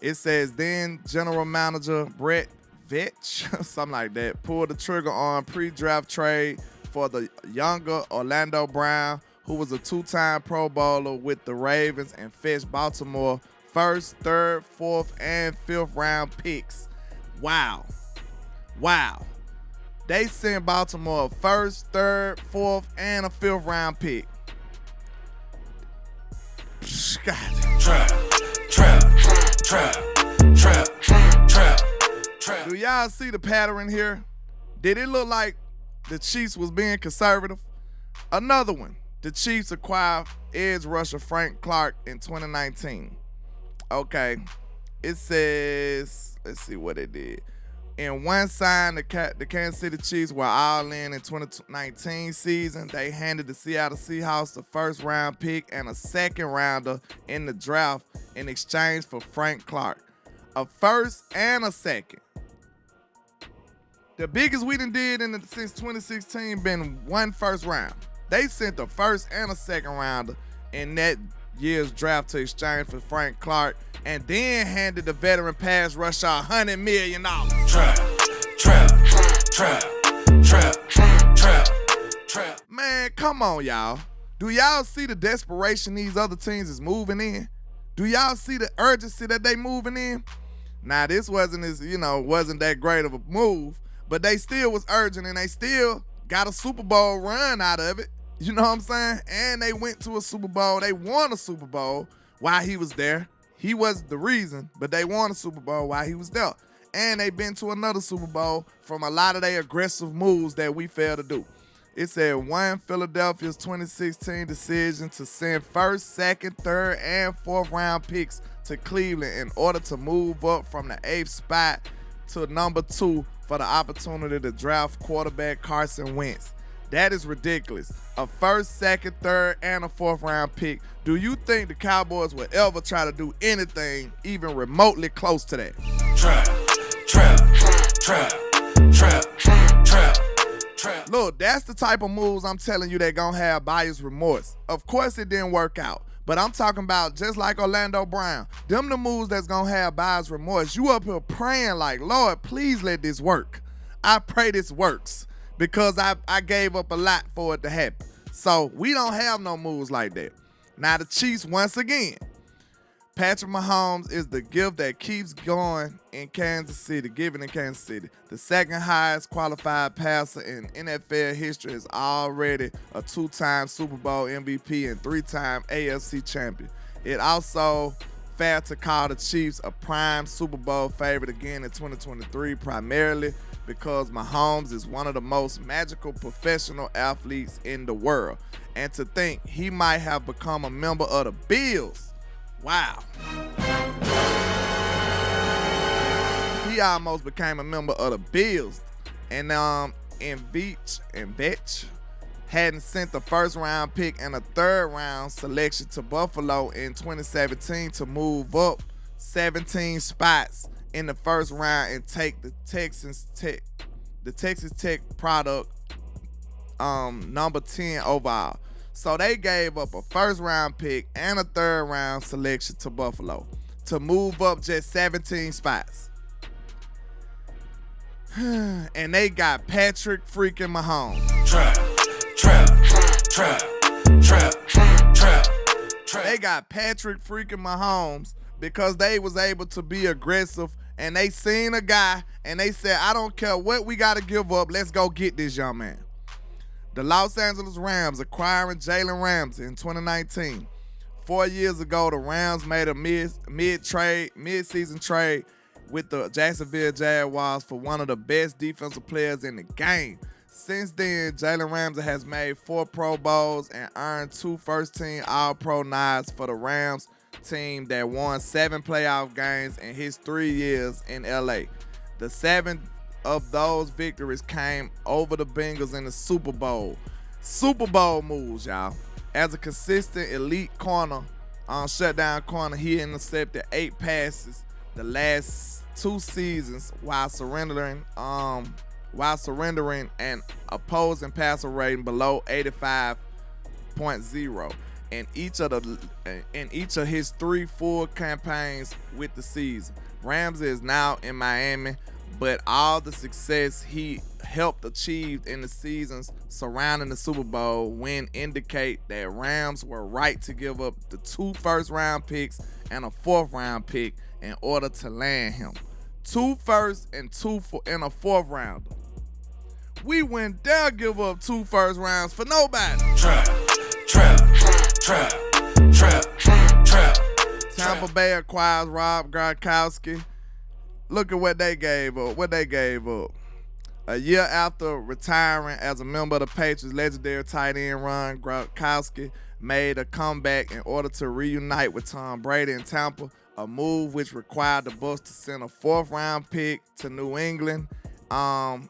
It says then general manager Brett Veach, something like that, pulled the trigger on pre-draft trade for the younger Orlando Brown, who was a 2-time Pro Bowler with the Ravens, and fetched Baltimore 1st, 3rd, 4th, and 5th round picks. Wow. They sent Baltimore a 1st, 3rd, 4th, and a 5th round pick. God. Trap. Do y'all see the pattern here? Did it look like the Chiefs was being conservative? Another one. The Chiefs acquired edge rusher Frank Clark in 2019. Okay. It says, let's see what it did. In one sign, the Kansas City Chiefs were all in 2019 season. They handed the Seattle Seahawks the 1st round pick and a 2nd rounder in the draft in exchange for Frank Clark. A 1st and a 2nd. The biggest we done did since 2016 been 1 1st round. They sent the 1st and a 2nd rounder in that year's draft to exchange for Frank Clark, and then handed the veteran pass rusher $100 million. Trap. Man, come on, y'all. Do y'all see the desperation these other teams is moving in? Do y'all see the urgency that they moving in? Now, this wasn't that great of a move, but they still was urgent, and they still got a Super Bowl run out of it. You know what I'm saying? And they went to a Super Bowl. They won a Super Bowl while he was there. He wasn't the reason, but they won a Super Bowl while he was there. And they been to another Super Bowl from a lot of their aggressive moves that we failed to do. It said Philadelphia's 2016 decision to send 1st, 2nd, 3rd, and 4th round picks to Cleveland in order to move up from the 8th spot to number 2 for the opportunity to draft quarterback Carson Wentz. That is ridiculous. A 1st, 2nd, 3rd, and a 4th round pick. Do you think the Cowboys will ever try to do anything even remotely close to that? Trap. Look, that's the type of moves I'm telling you that gonna have buyer's remorse. Of course it didn't work out, but I'm talking about just like Orlando Brown. Them the moves that's gonna have buyer's remorse. You up here praying like, Lord, please let this work. I pray this works, because I gave up a lot for it to happen. So we don't have no moves like that. Now the Chiefs, once again, Patrick Mahomes is the gift that keeps going in Kansas City, given in Kansas City. The 2nd highest qualified passer in NFL history, is already a 2-time Super Bowl MVP and 3-time AFC champion. It also fair to call the Chiefs a prime Super Bowl favorite again in 2023, primarily because Mahomes is one of the most magical professional athletes in the world. And to think he might have become a member of the Bills. Wow. He almost became a member of the Bills. And Veach hadn't sent the 1st round pick and a 3rd round selection to Buffalo in 2017 to move up 17 spots in the 1st round and take the Texas Tech product number 10 overall. So they gave up a 1st round pick and a 3rd round selection to Buffalo to move up just 17 spots. And they got Patrick freaking Mahomes. Trap. They got Patrick freaking Mahomes because they was able to be aggressive, and they seen a guy and they said, I don't care what we got to give up. Let's go get this young man. The Los Angeles Rams acquiring Jalen Ramsey in 2019. 4 years ago, the Rams made a mid-season trade with the Jacksonville Jaguars for one of the best defensive players in the game. Since then, Jalen Ramsey has made 4 Pro Bowls and earned 2 first-team All-Pro nods for the Rams team that won 7 playoff games in his 3 years in LA. The 7 of those victories came over the Bengals in the Super Bowl. Super Bowl moves, y'all. As a consistent elite corner, shutdown corner, he intercepted 8 passes the last 2 seasons while surrendering an opposing passer rating below 85.0 in each of his 3 full campaigns with the season. Ramsey is now in Miami, but all the success he helped achieve in the seasons surrounding the Super Bowl win indicate that Rams were right to give up the 2 first-round picks and a 4th-round pick in order to land him. 2 first and 2 and a 4th rounder. We wouldn't dare give up 2 first rounds for nobody. Trap. Tampa Bay acquires Rob Gronkowski. Look at what they gave up. A year after retiring as a member of the Patriots, legendary tight end Ron Gronkowski made a comeback in order to reunite with Tom Brady in Tampa, a move which required the Bucs to send a 4th-round pick to New England. The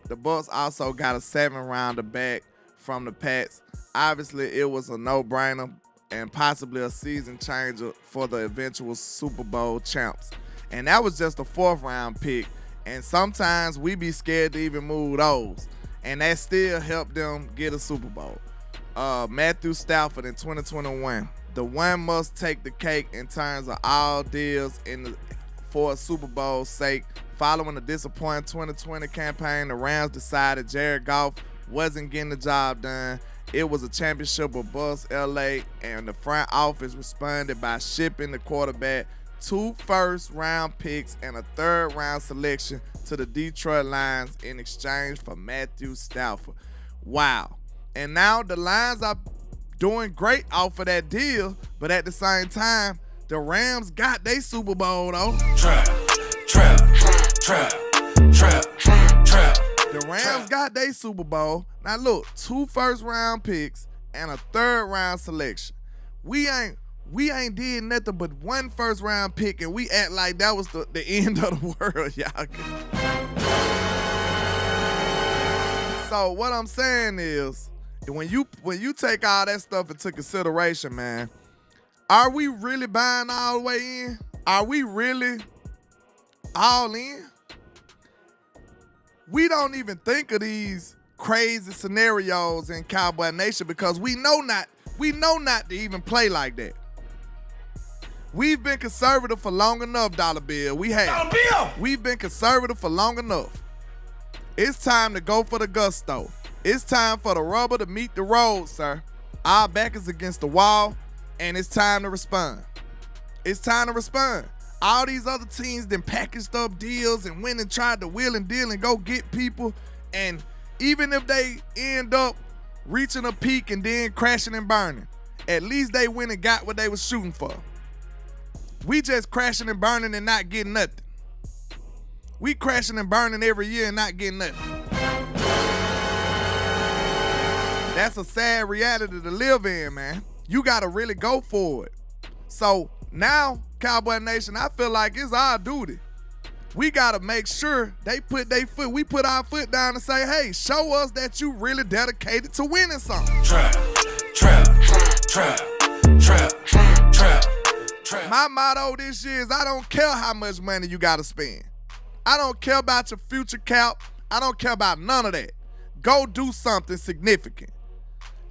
Bucs also got a 7th-rounder back from the Pats. Obviously, it was a no-brainer and possibly a season changer for the eventual Super Bowl champs. And that was just a 4th-round pick. And sometimes we be scared to even move those. And that still helped them get a Super Bowl. Matthew Stafford in 2021. The one must take the cake in terms of all deals for a Super Bowl's sake. Following a disappointing 2020 campaign, the Rams decided Jared Goff wasn't getting the job done. It was a championship or bust LA, and the front office responded by shipping the quarterback 2 first-round picks and a 3rd-round selection to the Detroit Lions in exchange for Matthew Stafford. Wow. And now the Lions are doing great off of that deal, but at the same time, the Rams got their Super Bowl, though. Trap. The Rams got their Super Bowl. Now look, 2 first-round picks and a 3rd-round selection. We ain't did nothing but 1 first-round pick, and we act like that was the end of the world, y'all. So what I'm saying is, when you take all that stuff into consideration, man, are we really buying all the way in? Are we really all in? We don't even think of these crazy scenarios in Cowboy Nation because we know not to even play like that. We've been conservative for long enough, Dollar Bill. We have. Dollar Bill! We've been conservative for long enough. It's time to go for the gusto. It's time for the rubber to meet the road, sir. Our back is against the wall, and it's time to respond. It's time to respond. All these other teams then packaged up deals and went and tried to wheel and deal and go get people. And even if they end up reaching a peak and then crashing and burning, at least they went and got what they was shooting for. We just crashing and burning and not getting nothing. We crashing and burning every year and not getting nothing. That's a sad reality to live in, man. You got to really go for it. So now, Cowboy Nation, I feel like it's our duty. We got to make sure we put our foot down and say, hey, show us that you really dedicated to winning something. Trap. My motto this year is I don't care how much money you got to spend. I don't care about your future cap. I don't care about none of that. Go do something significant.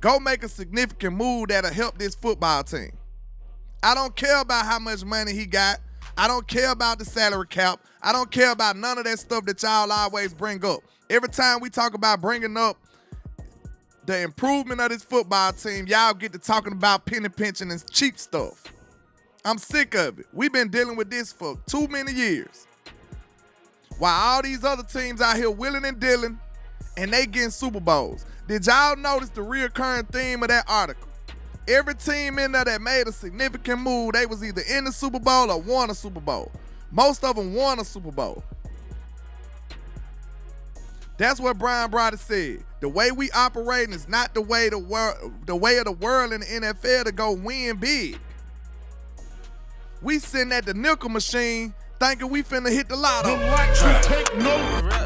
Go make a significant move that'll help this football team. I don't care about how much money he got. I don't care about the salary cap. I don't care about none of that stuff that y'all always bring up. Every time we talk about bringing up the improvement of this football team, y'all get to talking about penny pinching and cheap stuff. I'm sick of it. We've been dealing with this for too many years. While all these other teams out here willing and dealing, and they getting Super Bowls. Did y'all notice the reoccurring theme of that article? Every team in there that made a significant move, they was either in the Super Bowl or won a Super Bowl. Most of them won a Super Bowl. That's what Brian Broderick said. The way we operating is not the way of the world in the NFL to go win big. We sitting at the nickel machine thinking we finna hit the lotto. Rap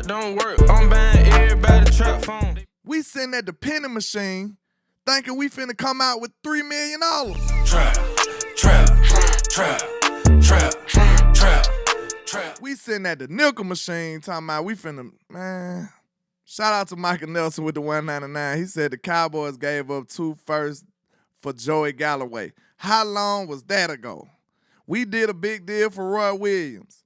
don't work. I'm buying everybody trap phone. We sitting at the penny machine thinking we finna come out with $3 million. Trap. We sitting at the nickel machine talking about we finna, man. Shout out to Michael Nelson with the 199. He said the Cowboys gave up 2 firsts for Joey Galloway. How long was that ago? We did a big deal for Roy Williams.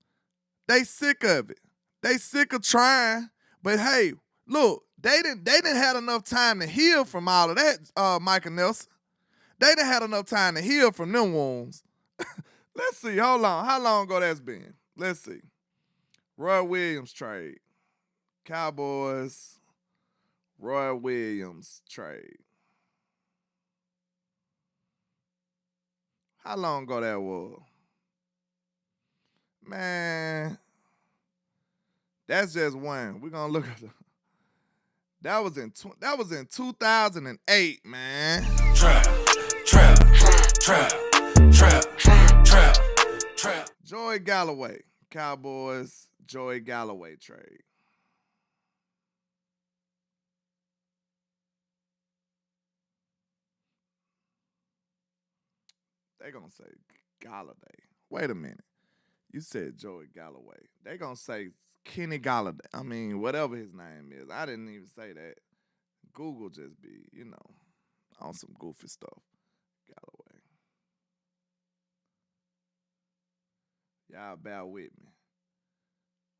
They sick of it. They sick of trying. But hey, look, they didn't have enough time to heal from all of that, Michael Nelson. They didn't have enough time to heal from them wounds. Let's see. Hold on. How long ago that's been? Let's see. Roy Williams trade. Cowboys, Roy Williams trade. How long ago that was? Man, that's just one. We're gonna look at that was in 2008, man. Trap. Joey Galloway, Cowboys, Joey Galloway trade. They gonna say Galladay. Wait a minute. You said Joey Galloway. They gonna say Kenny Galladay. I mean, whatever his name is. I didn't even say that. Google just be, on some goofy stuff. Galloway. Y'all bear with me.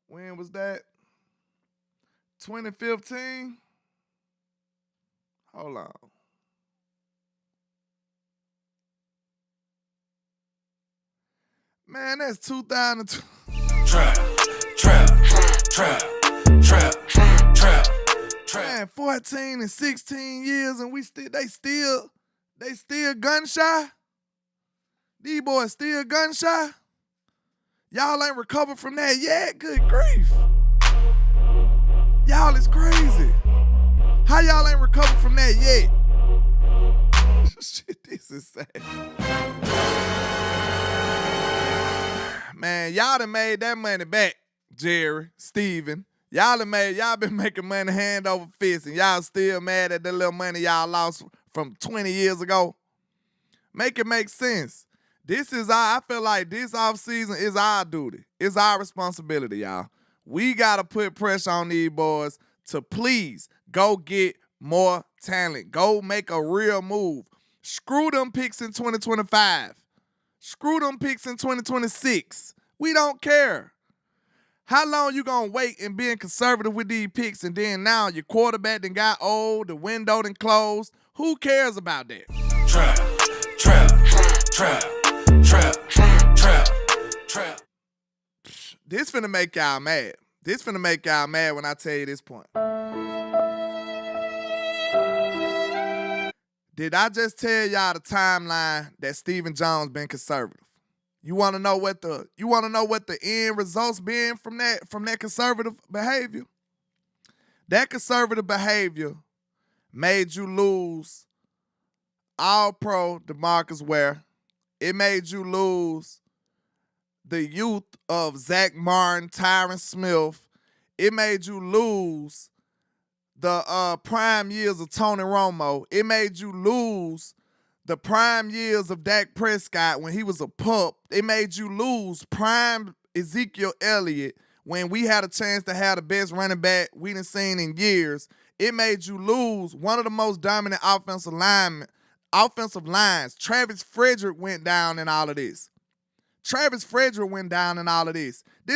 When was that? 2015? Hold on. Man, that's 2002. Trap. Man, 14 and 16 years and they still gun shy? These boys still gun shy? Y'all ain't recovered from that yet? Good grief. Y'all is crazy. How y'all ain't recovered from that yet? Shit, this is sad. Man, y'all done made that money back, Jerry, Steven. Y'all been making money hand over fist, and y'all still mad at the little money y'all lost from 20 years ago. Make it make sense. I feel like this offseason is our duty. It's our responsibility, y'all. We got to put pressure on these boys to please go get more talent. Go make a real move. Screw them picks in 2025. Screw them picks in 2026. We don't care. How long you gonna wait and being conservative with these picks and then now your quarterback done got old, the window done closed? Who cares about that? Trap. This finna make y'all mad. This finna make y'all mad when I tell you this point. Did I just tell y'all the timeline that Stephen Jones been conservative? You want to know what the end results been from that conservative behavior? That conservative behavior made you lose All-Pro DeMarcus Ware. It made you lose the youth of Zach Martin, Tyron Smith. It made you lose the prime years of Tony Romo. It made you lose the prime years of Dak Prescott when he was a pup. It made you lose prime Ezekiel Elliott when we had a chance to have the best running back we done seen in years. It made you lose one of the most dominant offensive lines. Travis Frederick went down in all of this. This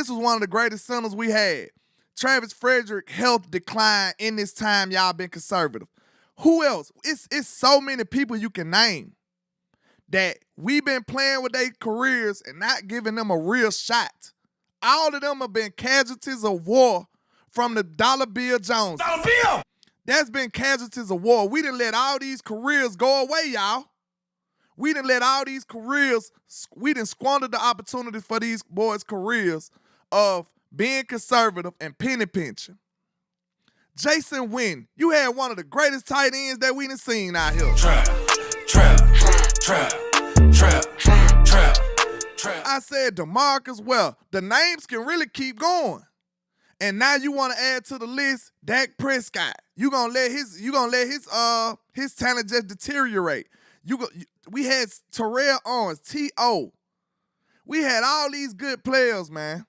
was one of the greatest centers we had. Travis Frederick health decline in this time y'all been conservative. Who else? It's so many people you can name that we've been playing with their careers and not giving them a real shot. All of them have been casualties of war from the Dollar Bill Jones. Dollar Bill! That's been casualties of war. We done let all these careers go away, y'all. We done squandered the opportunity for these boys' careers of being conservative and penny pinching. Jason Witten, you had one of the greatest tight ends that we done seen out here. Trap. I said DeMarcus Ware. The names can really keep going. And now you want to add to the list Dak Prescott. You gonna let his talent just deteriorate. We had Terrell Owens, T.O. We had all these good players, man.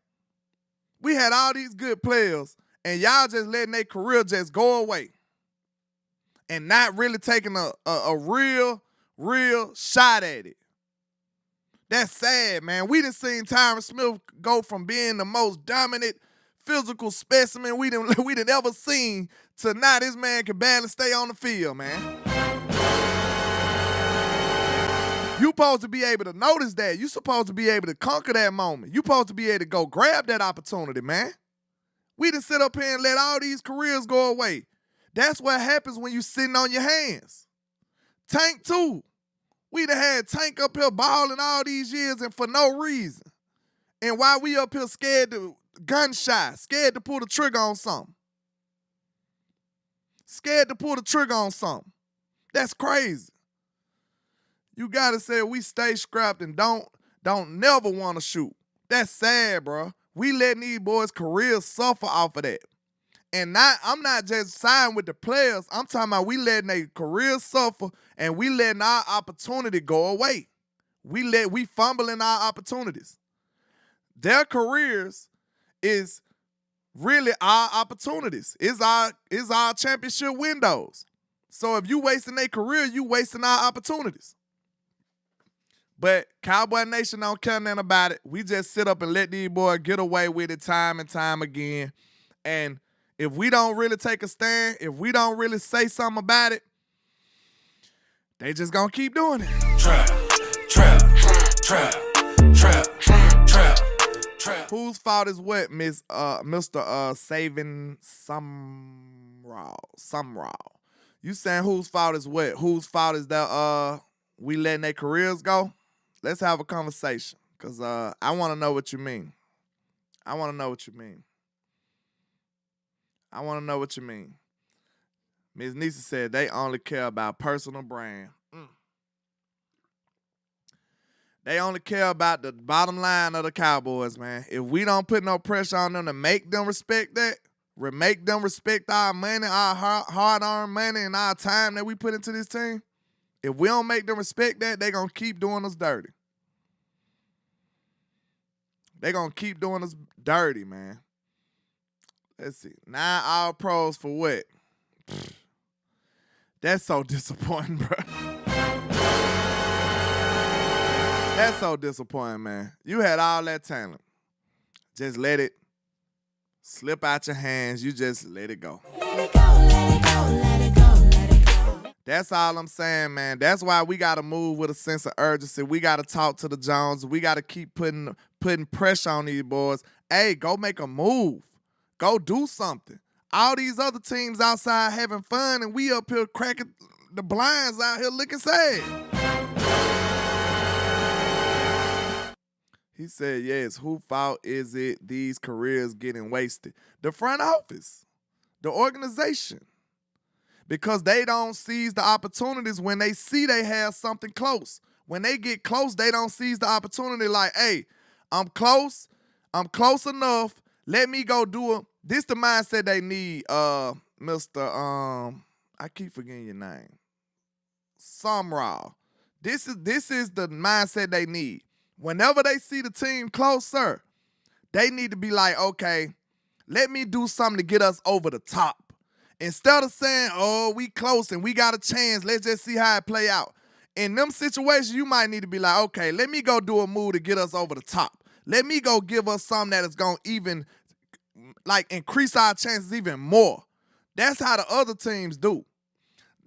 We had all these good players, and y'all just letting their career just go away and not really taking a real shot at it. That's sad, man. We done seen Tyron Smith go from being the most dominant physical specimen we done ever seen to now this man can barely stay on the field, man. You supposed to be able to notice that. You supposed to be able to conquer that moment. You supposed to be able to go grab that opportunity, man. We done sit up here and let all these careers go away. That's what happens when you sitting on your hands. Tank too. We done had Tank up here balling all these years and for no reason. And while we up here scared to gun shy, scared to pull the trigger on something. Scared to pull the trigger on something. That's crazy. You gotta say we stay scrapped and don't never want to shoot. That's sad, bro. We letting these boys' careers suffer off of that. And I'm not just siding with the players. I'm talking about we letting their careers suffer and we letting our opportunity go away. We fumbling our opportunities. Their careers is really our opportunities. Is our championship windows. So if you wasting their career, you wasting our opportunities. But Cowboy Nation don't care nothing about it. We just sit up and let these boys get away with it time and time again. And if we don't really take a stand, if we don't really say something about it, they just gonna keep doing it. Trap. Whose fault is what, Mr. Saving Sumraw? You saying whose fault is what? Whose fault is that we letting their careers go? Let's have a conversation, because I want to know what you mean. I want to know what you mean. Ms. Nisa said they only care about personal brand. They only care about the bottom line of the Cowboys, man. If we don't put no pressure on them to make them respect that, make them respect our money, our hard-earned money, and our time that we put into this team, if we don't make them respect that, they're going to keep doing us dirty. They're going to keep doing us dirty, man. Let's see. 9 All-Pros for what? That's so disappointing, bro. That's so disappointing, man. You had all that talent. Just let it slip out your hands. You just let it go. Let it go, let it go, let it go, let it go. That's all I'm saying, man. That's why we got to move with a sense of urgency. We got to talk to the Jones. We got to keep putting pressure on these boys. Hey, go make a move. Go do something. All these other teams outside having fun, and we up here cracking the blinds out here looking sad. He said, yes, whose fault is it these careers getting wasted? The front office, the organization. Because they don't seize the opportunities when they see they have something close. When they get close, they don't seize the opportunity like, hey, I'm close enough, let me go do it. This the mindset they need, Mr. I keep forgetting your name. Sumraw. This is the mindset they need. Whenever they see the team closer, they need to be like, okay, let me do something to get us over the top. Instead of saying, oh, we close and we got a chance, let's just see how it play out. In them situations, you might need to be like, okay, let me go do a move to get us over the top. Let me go give us something that is going to even, like, increase our chances even more. That's how the other teams do.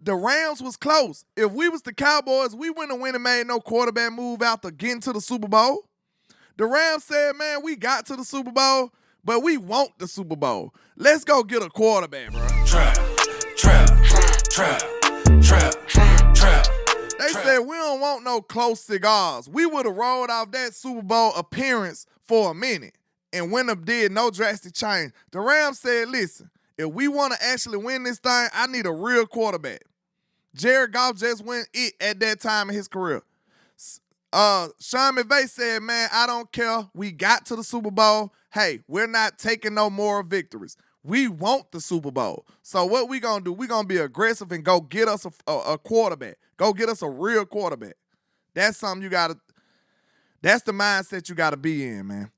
The Rams was close. If we was the Cowboys, we wouldn't have went and made no quarterback move after getting to the Super Bowl. The Rams said, man, we got to the Super Bowl, but we want the Super Bowl. Let's go get a quarterback, bro. Trap. They said we don't want no close cigars. We would have rolled off that Super Bowl appearance for a minute and wouldn't have did no drastic change. The Rams said, listen, if we want to actually win this thing, I need a real quarterback. Jared Goff just went it at that time in his career. Sean McVay said, man, I don't care. We got to the Super Bowl. Hey, we're not taking no more victories. We want the Super Bowl. So what we going to do, we going to be aggressive and go get us a quarterback. Go get us a real quarterback. That's something that's the mindset you got to be in, man.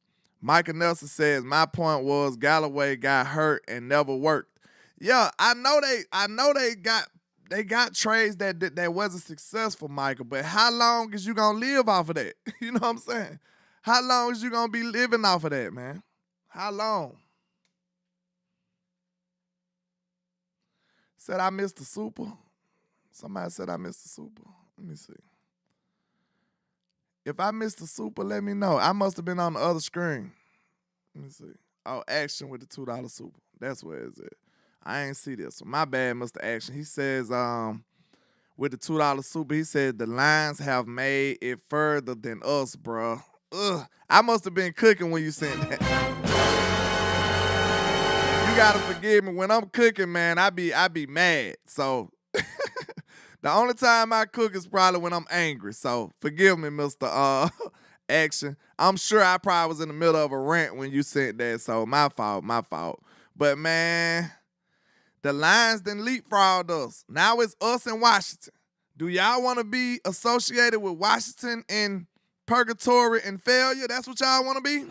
Michael Nelson says, my point was Galloway got hurt and never worked. Yeah, I know they got trades that wasn't successful, Michael, but how long is you gonna live off of that? You know what I'm saying? How long is you gonna be living off of that, man? How long? Said I missed the Super. Somebody said I missed the Super. Let me see. If I missed the Super, let me know. I must have been on the other screen. Let me see. Oh, action with the $2 Super. That's where it's at. I ain't see this. So my bad, Mr. Action. He says, with the $2 Super, he said the Lions have made it further than us, bro. Ugh. I must have been cooking when you sent that. You gotta forgive me. When I'm cooking, man, I be mad. So the only time I cook is probably when I'm angry. So forgive me, Mr. Action. I'm sure I probably was in the middle of a rant when you sent that. So my fault. But man, the Lions done leapfrogged us. Now it's us in Washington. Do y'all want to be associated with Washington in purgatory and failure? That's what y'all want to be?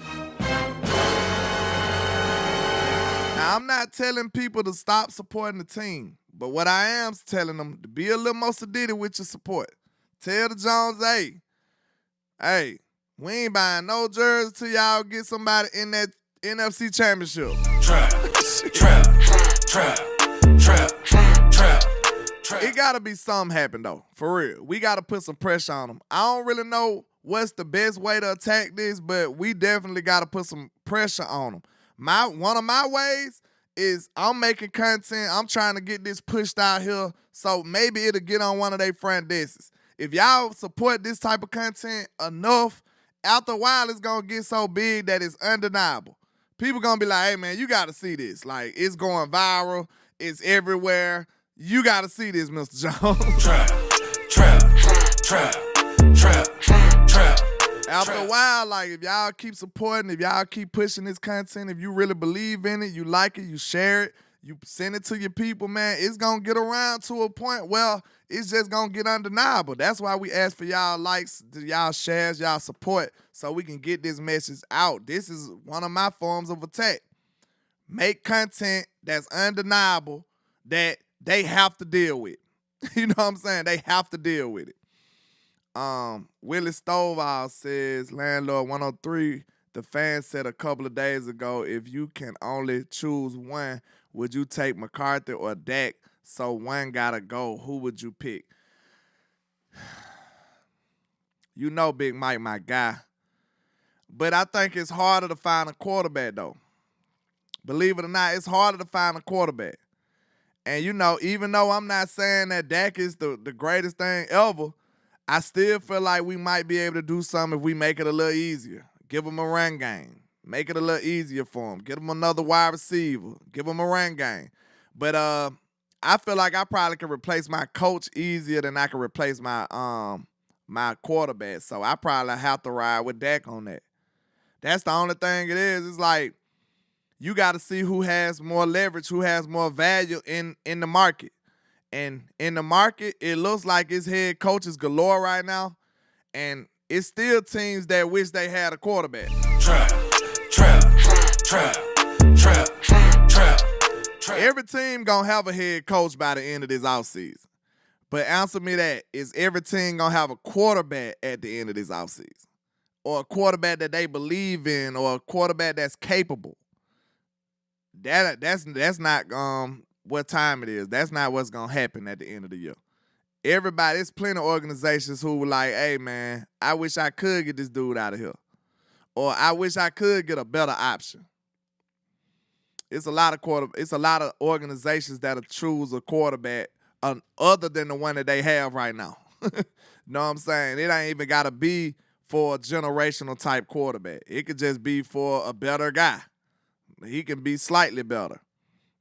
Now, I'm not telling people to stop supporting the team, but what I am telling them to be a little more sedated with your support. Tell the Jones, hey, we ain't buying no jersey till y'all get somebody in that NFC Championship. Trap. It gotta be something happen though, for real. We gotta put some pressure on them. I don't really know what's the best way to attack this, but we definitely gotta put some pressure on them. One of my ways is I'm making content. I'm trying to get this pushed out here, so maybe it'll get on one of their front desks. If y'all support this type of content enough, after a while it's gonna get so big that it's undeniable. People gonna be like, hey man, you gotta see this. Like, it's going viral, it's everywhere. You gotta see this, Mr. Jones. Trap. After a while, like, if y'all keep supporting, if y'all keep pushing this content, if you really believe in it, you like it, you share it, you send it to your people, man, it's gonna get around to a point where it's just gonna get undeniable. That's why we ask for y'all likes, y'all shares, y'all support, so we can get this message out. This is one of my forms of attack. Make content that's undeniable that they have to deal with. You know what I'm saying? They have to deal with it. Willie Stovall says, Landlord 103, the fan said a couple of days ago, if you can only choose one, would you take McCarthy or Dak? So one gotta go. Who would you pick? You know Big Mike, my guy. But I think it's harder to find a quarterback, though. Believe it or not, it's harder to find a quarterback. And, you know, even though I'm not saying that Dak is the greatest thing ever, I still feel like we might be able to do something if we make it a little easier. Give him a run game. Make it a little easier for him. Get him another wide receiver. Give him a run game. But I feel like I probably can replace my coach easier than I can replace my my quarterback. So I probably have to ride with Dak on that. That's the only thing it is. It's like, you got to see who has more leverage, who has more value in the market. And in the market, it looks like it's head coaches galore right now. And it's still teams that wish they had a quarterback. Trap. Every team going to have a head coach by the end of this offseason. But answer me that, is every team going to have a quarterback at the end of this offseason? Or a quarterback that they believe in, or a quarterback that's capable? That's not what time it is. That's not what's gonna happen at the end of the year. There's plenty of organizations who were like, hey man, I wish I could get this dude out of here. Or I wish I could get a better option. It's a lot of organizations that'll choose a quarterback other than the one that they have right now. Know what I'm saying? It ain't even gotta be for a generational type quarterback. It could just be for a better guy. He can be slightly better.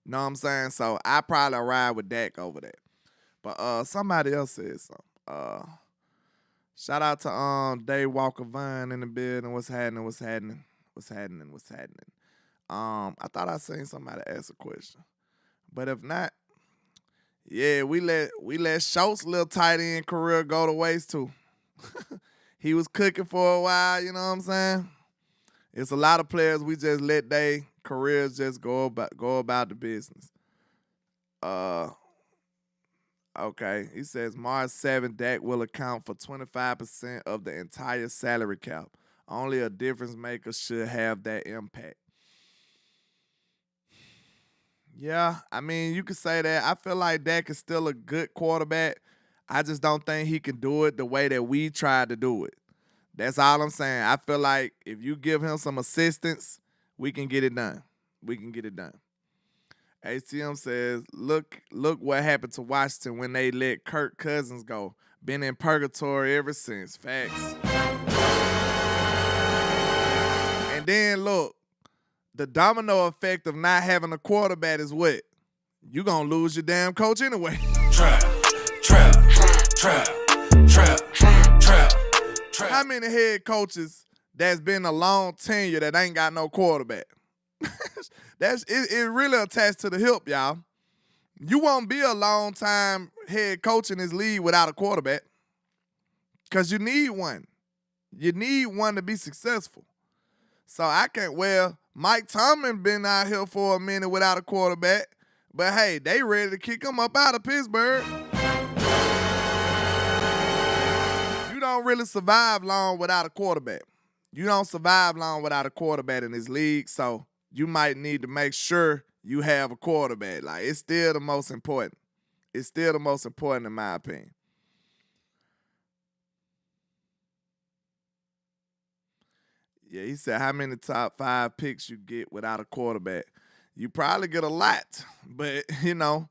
Know what I'm saying? So I probably ride with Dak over that. But somebody else said something. Shout out to Dave Walker Vine in the building. What's happening? I thought I seen somebody ask a question. But if not, yeah, we let Schultz's little tight end career go to waste too. He was cooking for a while, you know what I'm saying? It's a lot of players we just let their careers just go about the business. Okay, he says March 7th, Dak will account for 25% of the entire salary cap. Only a difference maker should have that impact. Yeah, I mean, you could say that. I feel like Dak is still a good quarterback. I just don't think he can do it the way that we tried to do it. That's all I'm saying. I feel like if you give him some assistance, we can get it done. We can get it done. ATM says, look what happened to Washington when they let Kirk Cousins go. Been in purgatory ever since. Facts. And then look, the domino effect of not having a quarterback is what? You gonna lose your damn coach anyway. Trap. How many head coaches that's been a long tenure that ain't got no quarterback? It really attached to the hip, y'all. You won't be a long time head coach in this league without a quarterback. Because you need one. You need one to be successful. So I can't, Mike Tomlin been out here for a minute without a quarterback. But hey, they ready to kick him up out of Pittsburgh. You don't really survive long without a quarterback. You don't survive long without a quarterback in this league. So you might need to make sure you have a quarterback. Like, it's still the most important. It's still the most important in my opinion. Yeah, he said, how many top 5 picks you get without a quarterback? You probably get a lot, but, you know,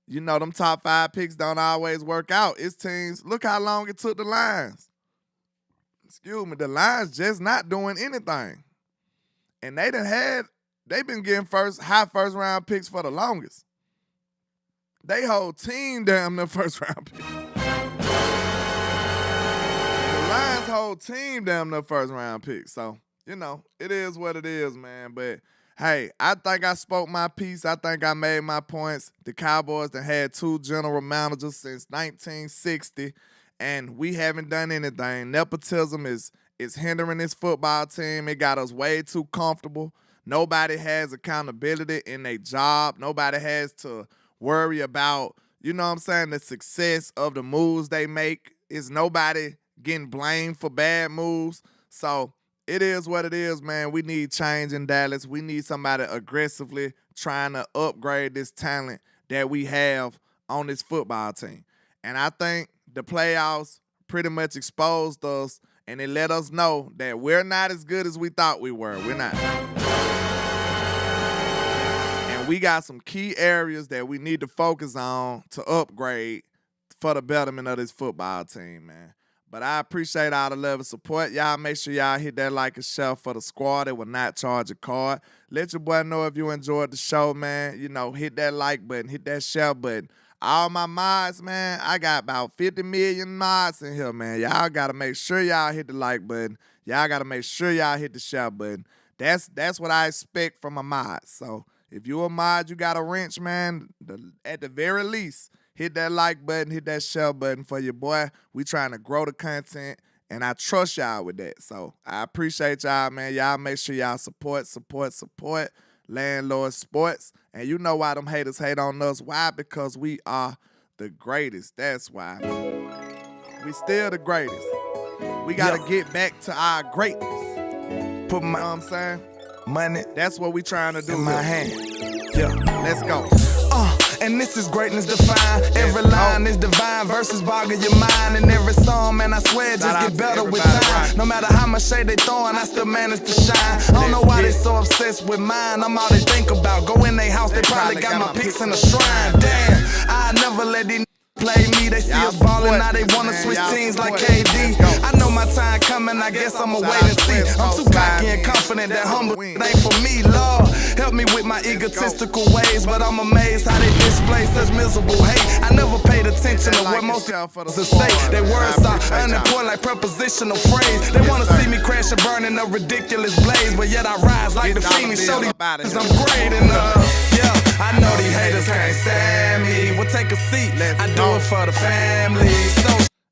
them top 5 picks don't always work out. It's teams, look how long it took the Lions. Excuse me, the Lions just not doing anything. And they've been getting high first round picks for the longest. They whole team damn near first round picks. Lions whole team damn near first round pick. So, you know, it is what it is, man. But, hey, I think I spoke my piece. I think I made my points. The Cowboys that had 2 general managers since 1960, and we haven't done anything. Nepotism is hindering this football team. It got us way too comfortable. Nobody has accountability in their job. Nobody has to worry about, you know what I'm saying, the success of the moves they make. It's nobody getting blamed for bad moves. So it is what it is, man. We need change in Dallas. We need somebody aggressively trying to upgrade this talent that we have on this football team. And I think the playoffs pretty much exposed us, and it let us know that we're not as good as we thought we were. We're not. And we got some key areas that we need to focus on to upgrade for the betterment of this football team, man. But I appreciate all the love and support. Y'all make sure y'all hit that like and share for the squad. It will not charge a card. Let your boy know if you enjoyed the show, man. You know, hit that like button, hit that share button. All my mods, man, I got about 50 million mods in here, man. Y'all got to make sure y'all hit the like button. Y'all got to make sure y'all hit the share button. That's what I expect from a mod. So if you a mod, you got a wrench, man, at the very least, hit that like button, hit that share button for your boy. We trying to grow the content, and I trust y'all with that. So I appreciate y'all, man. Y'all make sure y'all support Landlord Sports. And you know why them haters hate on us. Why? Because we are the greatest. That's why. We still the greatest. We got to get back to our greatness. Put my, you know what I'm saying? Money. That's what we trying to do. In my hand. Yeah, let's go. And this is greatness defined. Every line is divine. Verses boggle your mind. And every song, man, I swear, just get better with time. No matter how much shade they throwing, I still manage to shine. I don't know why they so obsessed with mine. I'm all they think about. Go in their house, they probably got my pics in a shrine. Damn, I never let these play me. They see us ballin', now they wanna switch teams like KD. I know my time coming, I guess I'ma wait and see. I'm too cocky and confident that humble ain't for me, Lord. Help me with my egotistical ways, but I'm amazed how they display such miserable hate. I never paid attention to what most people say. Their words are unimportant like prepositional phrase. They wanna see me crash and burn in a ridiculous blaze, but yet I rise like the Phoenix. Show these I'm great enough. Yeah, I know these haters can't stand me. Well, take a seat. I do it for the family. So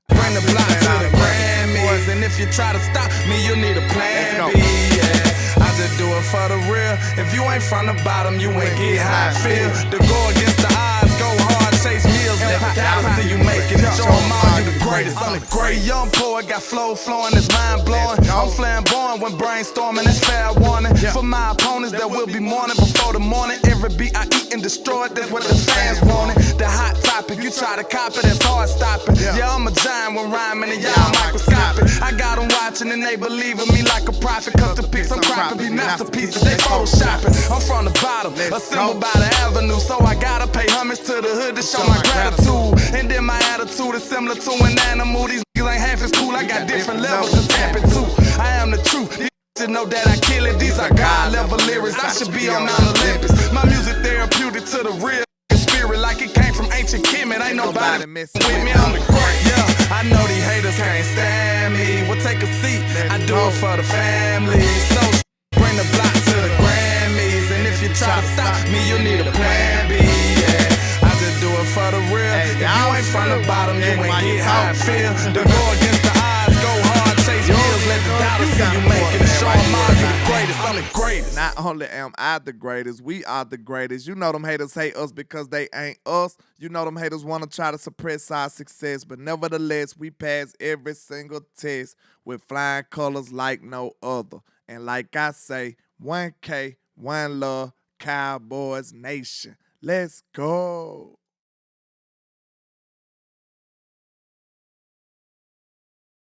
bring the block to the Grammys. And And if you try to stop me, you'll need a plan B. Yeah, I just do it for the real. If you ain't from the bottom, you ain't get how I feel. To go against the odds, go hard, chase meals. Let Dallas see you make it. Show 'em all you the greatest. I'm the great young poet, got flow flowing, it's mind blowing. I'm flamboyant when brainstorming, it's fair warning. For my opponents that will be mourning before the morning. Every beat I eat and destroy it, that's what the fans want it. The hot topic, you try to copy, that's hard stopping. Yeah, I'm a giant when rhyming and y'all microscopic. I got them watching and they believe in me like a prophet. Cause the pics I'm cropping be masterpieces, they photoshopping. I'm from the bottom, assembled by the avenue. So I gotta pay homage to the hood to show my gratitude. And then my attitude is similar to an animal. These niggas ain't half as cool, I got different levels to tap into. I am the truth. You should know that I kill it. These are God level lyrics. I should be on Mount Olympus. My music therapeutic to the real spirit, like it came from ancient Kemet. Ain't nobody messing with me. I'm the great. Yeah, I know these haters can't stand me. Well, take a seat. I do it for the family. So bring the block to the Grammys. And if you try to stop me, you need a plan B. Yeah, I just do it for the real. If you ain't from the bottom, you ain't get how I feel. To go against the odds, go hard, chase meals. Let the dollars see you make it. Show 'em all you the greatest. I'm the greatest. Not only am I the greatest, we are the greatest. You know them haters hate us because they ain't us. You know them haters want to try to suppress our success, but nevertheless, we pass every single test with flying colors like no other. And like I say, 1K, one love, Cowboys Nation. Let's go.